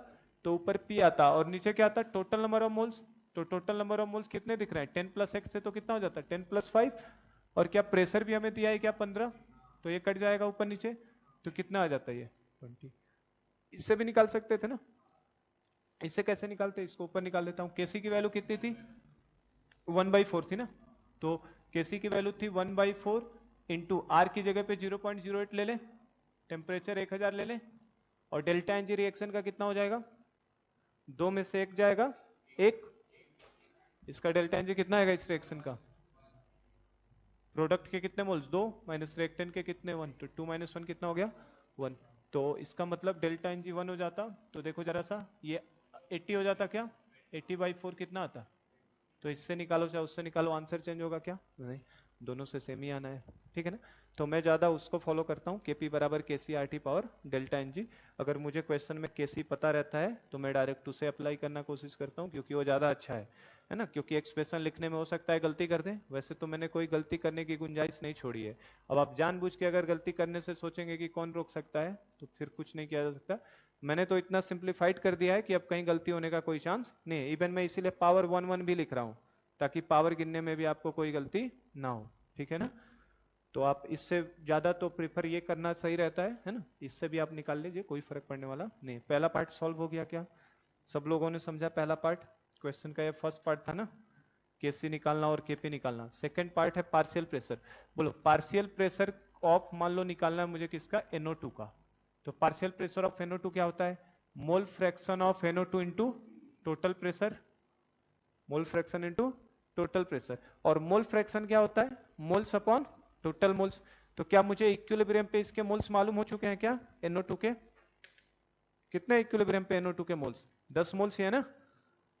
तो ऊपर पी आता, और नीचे क्या आता टोटल नंबर ऑफ मोल्स, तो टोटल नंबर ऑफ मोल्स कितने दिख रहे हैं 10 प्लस एक्स से, तो कितना हो जाता है 10 प्लस 5, और क्या प्रेशर भी हमें दिया है क्या 15, तो ये कट जाएगा ऊपर नीचे, तो कितना आ जाता है ये 20। इससे भी निकाल सकते थे ना, इससे कैसे निकालते, इसको ऊपर निकाल लेता हूं, केसी की वैल्यू कितनी थी 1/4 थी ना, तो केसी की वैल्यू थी 1/4 इंटू आर की जगह पे 0.08 ले ले, टेम्परेचर 1000 ले ले, और डेल्टा एनजी रिएक्शन का कितना हो जाएगा, 2 में से 1 जाएगा 1, इसका डेल्टा एनजी कितना आएगा इस रिएक्शन का, प्रोडक्ट के कितने मोल्स 2 माइनस रिएक्टेंट के कितने 1, तो 2 माइनस 1 कितना हो गया 1, तो इसका मतलब डेल्टा एनजी 1 हो जाता, तो देखो जरा सा ये 80 हो जाता क्या, 80/4 कितना आता, तो इससे निकालो चाहे उससे निकालो, आंसर चेंज होगा क्या, नहीं, दोनों से सेम ही आना है, ठीक है ना। तो मैं ज्यादा उसको फॉलो करता हूँ, केपी बराबर KC R T power delta N G. अगर मुझे क्वेश्चन में केसी पता रहता है तो मैं डायरेक्ट उसे अप्लाई करना कोशिश करता हूँ, क्योंकि वो ज्यादा अच्छा है ना, क्योंकि एक्सप्रेशन लिखने में हो सकता है गलती कर दें, वैसे तो मैंने कोई गलती करने की गुंजाइश नहीं छोड़ी है। अब आप जानबूझ के अगर गलती करने से सोचेंगे कि कौन रोक सकता है, तो फिर कुछ नहीं किया जा सकता। मैंने तो इतना सिंप्लीफाइड कर दिया है कि अब कहीं गलती होने का कोई चांस नहीं है, इवन मैं इसीलिए पावर 1 भी लिख रहा हूँ, ताकि पावर गिनने में भी आपको कोई गलती ना हो, ठीक है ना। तो आप इससे ज्यादा तो प्रीफर ये करना सही रहता है ना, इससे भी आप निकाल लीजिए, कोई फर्क पड़ने वाला नहीं। पहला पार्ट सॉल्व हो गया क्या, सब लोगों ने समझा पहला पार्ट क्वेश्चन का, ये फर्स्ट पार्ट था ना, केसी निकालना और केपी निकालना। सेकंड पार्ट है पार्शियल प्रेशर। बोलो पार्शियल प्रेशर ऑफ मान लो निकालना है मुझे किसका, NO2 का। तो पार्शियल प्रेशर ऑफ NO2 क्या होता है, mole fraction of NO2 into total pressure, mole fraction into total pressure. और मोल फ्रैक्शन क्या होता है, मोल्स अपॉन टोटल मोल्स। तो क्या मुझे इक्विलिब्रियम पे इसके मोल्स मालूम हो चुके हैं क्या, NO2 के? कितने इक्विलिब्रियम पे NO2 के मोल्स, 10 मोल्स ही है ना।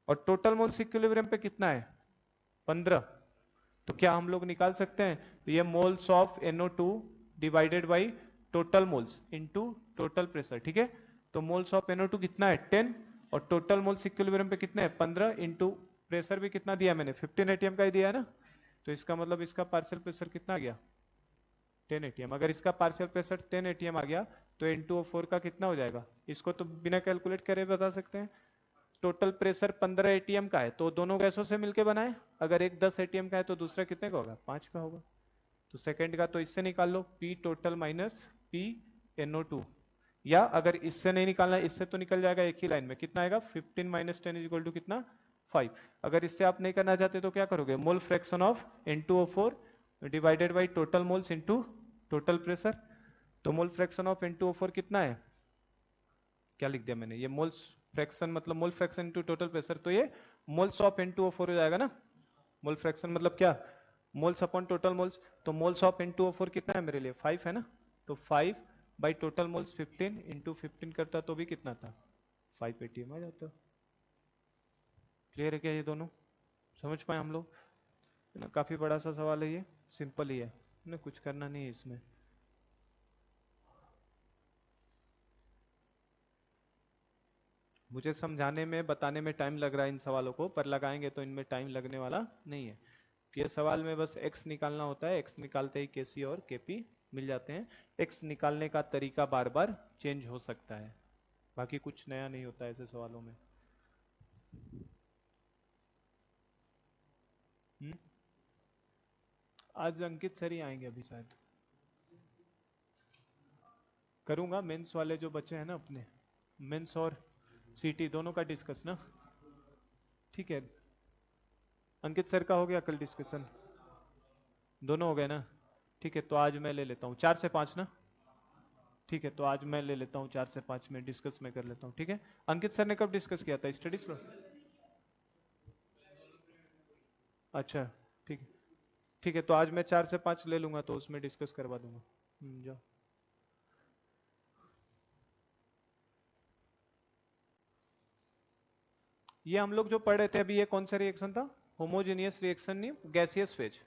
और टोटल मोल्स इक्विलिब्रियम पे कितना है, 15। तो क्या हम लोग निकाल सकते हैं, तो ये moles of NO2 divided by total moles into total pressure, ठीक है। तो मोल्स ऑफ NO2 कितना है 10, और टोटल मोल्स इक्विलिब्रियम पे कितने हैं 15, इंटू प्रेशर भी कितना दिया मैंने 15 ATM का ही दिया है ना। तो इसका मतलब इसका पार्शियल प्रेशर कितना आ गया 10 ATM। अगर इसका पार्शियल प्रेशर 10 ATM आ गया तो N2O4 का कितना हो जाएगा, इसको तो बिना कैलकुलेट करे बता सकते हैं। टोटल प्रेशर 15 ATM का है, तो दोनों गैसों से मिलके बनाए। अगर एक 10 ATM का है तो दूसरा कितने का होगा, 5 का होगा। तो सेकंड का तो इससे निकाल लो, P total minus P NO2। या अगर इससे नहीं निकालना, इससे तो निकल जाएगा एक ही लाइन में, कितना आएगा 15 माइनस 10 इज इक्वल टू कितना 5। अगर इससे आप नहीं करना चाहते तो क्या करोगे, mole fraction of N2O4 divided by total moles into total pressure. तो मोल फ्रैक्शन ऑफ N2O4 कितना है, क्या लिख दिया मैंने, ये मोल्स फ्रैक्शन मतलब mole fraction into total pressure, तो ये मोल्स ऑफ N2O4 हो जाएगा ना। मोल फ्रैक्शन मतलब क्या, मोल्स अपॉन टोटल मोल्स। तो मोल्स ऑफ N2O4 कितना है मेरे लिए 5 है ना। तो 5 बाई टोटल मोल्स 15 इंटू 15 करता तो भी कितना था 5 ATM आ जाता। क्लियर है क्या ये दोनों, समझ पाए हम लोग ना। काफी बड़ा सा सवाल है ये, सिंपल ही है ना, कुछ करना नहीं है इसमें। मुझे समझाने में बताने में टाइम लग रहा है इन सवालों को, पर लगाएंगे तो इनमें टाइम लगने वाला नहीं है। ये सवाल में बस x निकालना होता है, x निकालते ही kc और kp मिल जाते हैं। x निकालने का तरीका बार बार चेंज हो सकता है, बाकी कुछ नया नहीं होता है ऐसे सवालों में। हम्म, आज अंकित सर ही आएंगे अभी शायद। करूंगा मेंस वाले जो बच्चे हैं ना अपने, मेंस और सीटी दोनों का डिस्कस ना, ठीक है। अंकित सर का हो गया कल डिस्कशन, दोनों हो गए ना, ठीक है। तो आज मैं ले लेता हूँ 4 से 5 ना, ठीक है। तो आज मैं ले लेता हूँ 4 से 5 में डिस्कस में कर लेता हूँ, ठीक है। अंकित सर ने कब डिस्कस किया था, स्टडी स्लो, अच्छा ठीक है, ठीक है। तो आज मैं 4 से 5 ले लूंगा तो उसमें डिस्कस करवा दूंगा। जाओ। ये हम लोग जो पढ़ रहे थे अभी, ये कौन सा रिएक्शन था, होमोजेनियस रिएक्शन नहीं, गैसियस फेज,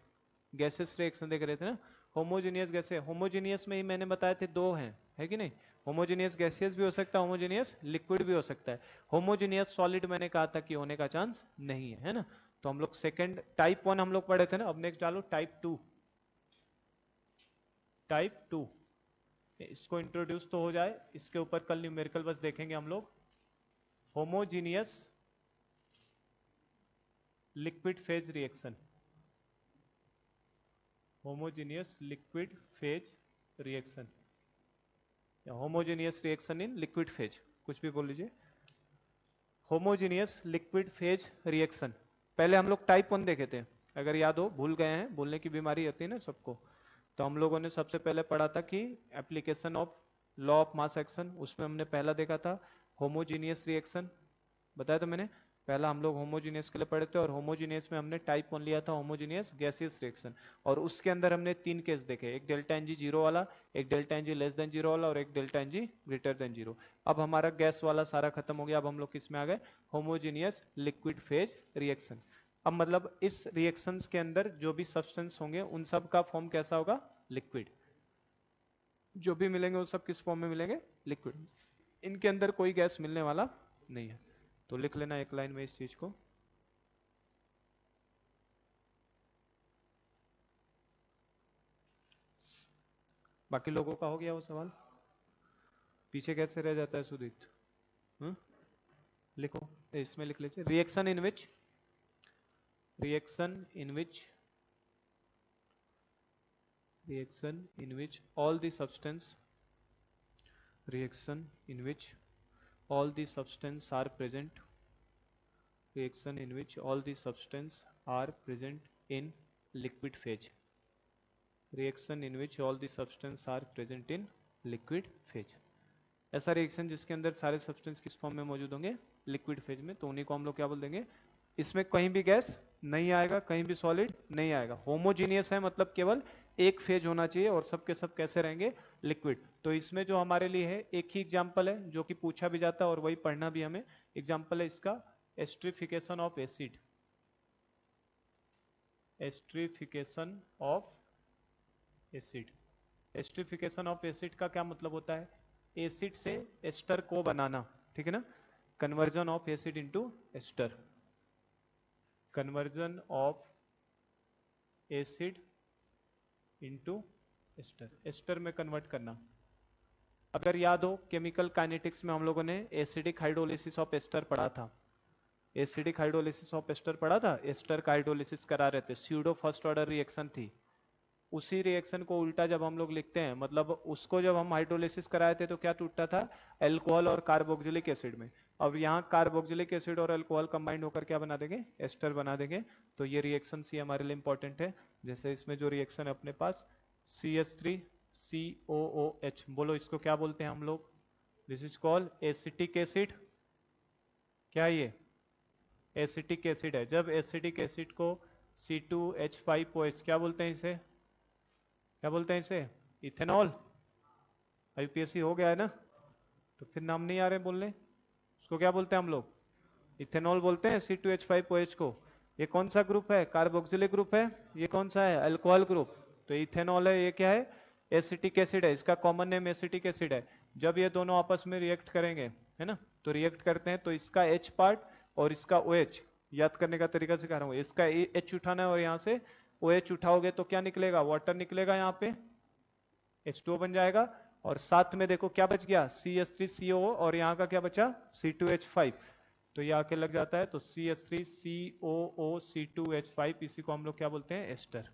गैसियस रिएक्शन देख रहे थे ना। होमोजेनियस गैसे, होमोजेनियस में ही मैंने बताए थे दो हैं, है कि नहीं। होमोजेनियस गैसियस भी हो सकता है, होमोजेनियस लिक्विड भी हो सकता है। होमोजेनियस सॉलिड मैंने कहा था कि होने का चांस नहीं है ना। तो हम लोग सेकंड टाइप 1 हम लोग पढ़े थे ना। अब नेक्स्ट डालो टाइप 2, टाइप 2। इसको इंट्रोड्यूस तो हो जाए, इसके ऊपर कल न्यूमेरिकल बस देखेंगे हम लोग। Homogeneous liquid phase reaction, homogeneous liquid phase reaction या homogeneous reaction in liquid phase, कुछ भी बोल लीजिए। होमोजेनियस लिक्विड फेज रिएक्शन पहले हम लोग टाइप 1 देखे थे, अगर याद हो, भूल गए हैं, भूलने की बीमारी होती है ना सबको। तो हम लोगों ने सबसे पहले पढ़ा था कि application of law of mass action, उसमें हमने पहला देखा था होमोजीनियस रिएक्शन, बताया था मैंने। पहला हम लोग होमोजीनियस के लिए पढ़े थे, और होमोजीनियस में हमने टाइप 1 लिया था होमोजीनियस गैसियस रिएक्शन। और उसके अंदर हमने 3 केस देखे, एक डेल्टा एनजी जीरो वाला, एक delta NG less than zero वाला, और एक delta NG greater than zero. अब हमारा गैस वाला सारा खत्म हो गया, अब हम लोग किस में आ गए, होमोजीनियस लिक्विड फेज रिएक्शन। अब मतलब इस रिएक्शंस के अंदर जो भी सब्सटेंस होंगे उन सब का फॉर्म कैसा होगा, लिक्विड। जो भी मिलेंगे वो सब किस फॉर्म में मिलेंगे, लिक्विड। इनके अंदर कोई गैस मिलने वाला नहीं है। तो लिख लेना एक लाइन में इस चीज को। बाकी लोगों का हो गया वो सवाल, पीछे कैसे रह जाता है सुदीत, लिखो, इसमें लिख लीजिए। Reaction in which, reaction in which, reaction in which all the substance, reaction in which all the substance are present, reaction in which all the substance are present in liquid phase, reaction in which all the substance are present in liquid phase. ऐसा reaction जिसके अंदर सारे substance किस form में मौजूद होंगे, liquid phase में, तो उन्हीं को हम लोग क्या बोल देंगे, इसमें कहीं भी गैस नहीं आएगा, कहीं भी सॉलिड नहीं आएगा। होमोजीनियस है मतलब केवल एक फेज होना चाहिए और सब के सब कैसे रहेंगे, लिक्विड। तो इसमें जो हमारे लिए है एक ही एग्जांपल है जो कि पूछा भी जाता है और वही पढ़ना भी हमें। एग्जांपल है इसका esterification of acid. Esterification of acid. Esterification of acid का क्या मतलब होता है, एसिड से एस्टर को बनाना, ठीक है ना। Conversion of acid into ester, conversion of acid into ester, ester में कन्वर्ट करना। अगर याद हो केमिकल काइनेटिक्स में हम लोगों ने एसिडिक हाइड्रोलिसिस ऑफ एस्टर पढ़ा था, एसिडिक हाइड्रोलिसिस ऑफ एस्टर पढ़ा था, एस्टर का हाइड्रोलिसिस करा रहे थे, स्यूडो फर्स्ट ऑर्डर रिएक्शन थी। उसी रिएक्शन को उल्टा जब हम लोग लिखते हैं, मतलब उसको जब हम हाइड्रोलिसिस कराए थे तो क्या टूटता था, अल्कोहल और कार्बोक्सिलिक एसिड में। अब यहाँ कार्बोक्सिलिक एसिड और अल्कोहल कंबाइंड होकर क्या बना देंगे, एस्टर बना देंगे। तो ये रिएक्शन सी हमारे लिए इंपॉर्टेंट है। जैसे इसमें जो रिएक्शन है अपने पास CH3COOH, बोलो इसको क्या बोलते हैं हम लोग, this is called acetic acid. क्या ये एसिटिक एसिड है। जब एसिटिक एसिड को C2H5OH क्या बोलते हैं इसे, क्या बोलते हैं इसे, इथेनॉल। यूपीएससी हो गया है ना, तो फिर नाम नहीं आ रहे बोलने, उसको क्या बोलते हैं हम लोग, इथेनॉल बोलते हैं C2H5OH को। ये कौन सा ग्रुप है, कार्बोक्सिलिक ग्रुप है। ये कौन सा है, अल्कोहल ग्रुप। तो इथेनॉल है, ये क्या है, एसिटिक एसिड है, इसका कॉमन नेम एसिटिक एसिड है। जब ये दोनों आपस में रिएक्ट करेंगे, है ना, तो रिएक्ट करते हैं तो इसका H पार्ट और इसका OH, याद करने का तरीका सिखा रहा हूँ, इसका H उठाना है और यहाँ से OH उठाओगे तो क्या निकलेगा, वाटर निकलेगा, यहाँ पे H2O बन जाएगा। और साथ में देखो क्या बच गया, CH3CO और यहाँ का क्या बचा, C2H5। तो ये आके लग जाता है, तो CH3COOC2H5, इसी को हम लोग क्या बोलते हैं, एस्टर।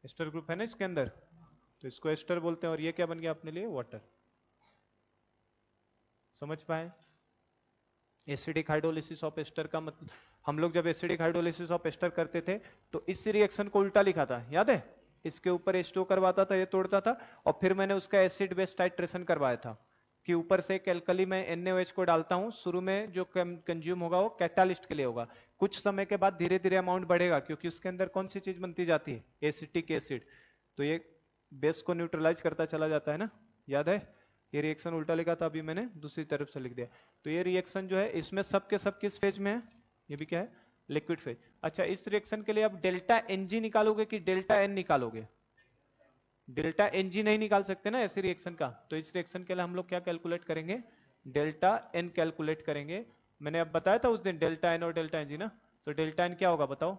एस्टर ग्रुप है ना इसके अंदर, तो इसको एस्टर बोलते हैं। और ये क्या बन गया अपने लिए, वाटर। समझ पाए। एसिडिक हाइड्रोलिसिस ऑफ एस्टर का मतलब, हम लोग जब एसिडिक हाइड्रोलिसिस ऑफ एस्टर करते थे तो इस रिएक्शन को उल्टा लिखा था, याद है, इसके ऊपर H2O करवाता था, ये तोड़ता था, और फिर मैंने उसका एसिड बेस टाइट्रेशन करवाया था कि ऊपर से एक एल्कली में NaOH को डालता हूं। शुरू में जो कंज्यूम होगा वो कैटालिस्ट के लिए होगा, कुछ समय के बाद धीरे धीरे अमाउंट बढ़ेगा क्योंकि उसके अंदर कौन सी चीज बनती जाती है, एसिटिक एसिड। तो ये बेस को न्यूट्रलाइज करता चला जाता है ना, याद है। ये रिएक्शन उल्टा लिखा था, अभी मैंने दूसरी तरफ से लिख दिया। तो ये रिएक्शन जो है इसमें सब के सब किस फेज में है, ये भी क्या है, लिक्विड फेज। अच्छा, इस रिएक्शन के लिए आप डेल्टा Ng निकालोगे कि डेल्टा N निकालोगे, डेल्टा Ng नहीं निकाल सकते ना ऐसे रिएक्शन का। तो इस रिएक्शन के लिए हम लोग क्या कैलकुलेट करेंगे, डेल्टा N कैलकुलेट करेंगे। मैंने अब बताया था उस दिन डेल्टा N और डेल्टा Ng ना, तो डेल्टा N क्या होगा बताओ,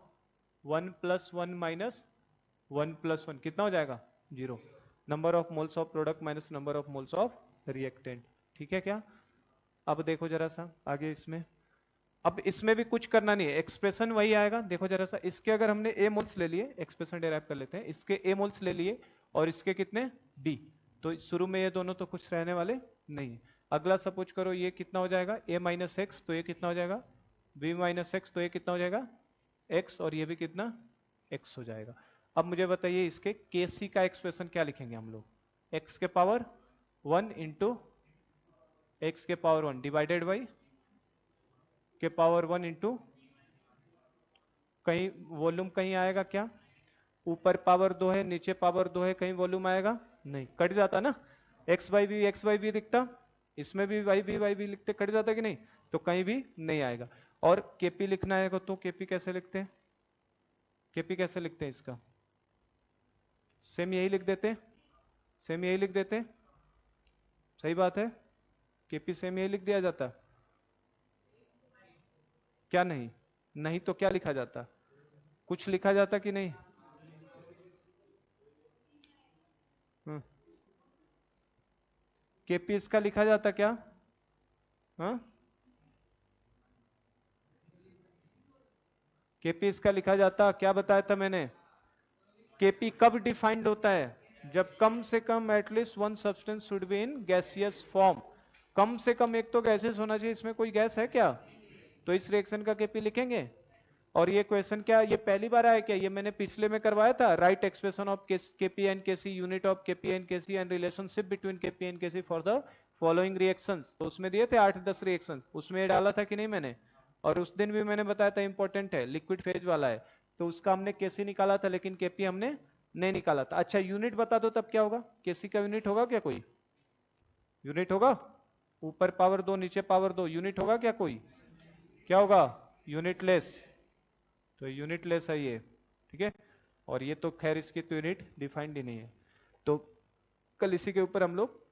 1 + 1 - 1 + 1 कितना हो जाएगा, 0। Number of moles of product minus number of moles of reactant, ठीक है क्या। अब देखो जरा सा आगे इसमें, अब इसमें भी कुछ करना नहीं है, एक्सप्रेशन वही आएगा। देखो जरा सा, इसके अगर हमने A मोल्स ले लिए, एक्सप्रेशन डेराइव कर लेते हैं, इसके A मोल्स ले लिए और इसके कितने B, तो शुरू में ये दोनों तो कुछ रहने वाले नहीं। अगला सपोज करो ये कितना हो जाएगा, A - x, तो ये कितना हो जाएगा, B - x, तो ये कितना हो जाएगा, x, और ये भी कितना, x हो जाएगा। अब मुझे बताइए इसके Kc का एक्सप्रेशन क्या लिखेंगे हम लोग, x के पावर 1 इंटू x के पावर 1 डिवाइडेड बाई के पावर 1 इंटू, कहीं वॉल्यूम कहीं आएगा क्या, ऊपर पावर 2 है नीचे पावर 2 है, कहीं वॉल्यूम आएगा नहीं, कट जाता ना, x/v दिखता, इसमें भी y/v लिखते, कट जाता कि नहीं, तो कहीं भी नहीं आएगा। और Kp लिखना है तो Kp कैसे लिखते हैं, Kp कैसे लिखते हैं इसका, सेम यही लिख देते, सेम यही लिख देते, सही बात है, Kp सेम यही लिख दिया जाता, क्या नहीं, नहीं तो क्या लिखा जाता, कुछ लिखा जाता कि नहीं, Kp इसका लिखा जाता क्या, हाँ, Kp इसका लिखा जाता, क्या बताया था मैंने, Kp कब डिफाइंड होता है, जब कम से कम at least one substance should be in gaseous form, कम से कम एक तो गैसेस होना चाहिए, इसमें कोई गैस है क्या, तो इस रिएक्शन का Kp लिखेंगे, और ये क्वेश्चन क्या, ये पहली बार आया क्या, ये मैंने पिछले में करवाया था, right expression of KP and KC, unit of KP and KC and relationship between KP and KC for the following reactions. तो उसमें दिए थे 8-10 रिएक्शन, उसमें डाला था कि नहीं मैंने, और उस दिन भी मैंने बताया था इंपॉर्टेंट है, लिक्विड फेज वाला है, तो उसका हमने केसी निकाला था लेकिन केपी हमने नहीं निकाला था। अच्छा यूनिट बता दो तब क्या होगा, केसी का यूनिट होगा क्या कोई, यूनिट होगा, ऊपर पावर 2 नीचे पावर 2, यूनिट होगा क्या कोई, क्या होगा, यूनिटलेस, तो यूनिटलेस है ये, ठीक है। और ये तो खैर इसकी तो यूनिट डिफाइंड ही नहीं है। तो कल इसी के ऊपर हम लोग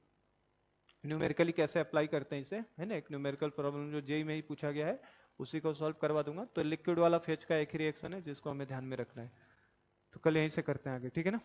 न्यूमेरिकली कैसे अप्लाई करते हैं इसे, है ना, एक न्यूमेरिकल प्रॉब्लम जो जेई में ही पूछा गया है उसी को सॉल्व करवा दूंगा। तो लिक्विड वाला फेज का एक ही रिएक्शन है जिसको हमें ध्यान में रखना है, तो कल यहीं से करते हैं आगे, ठीक है ना।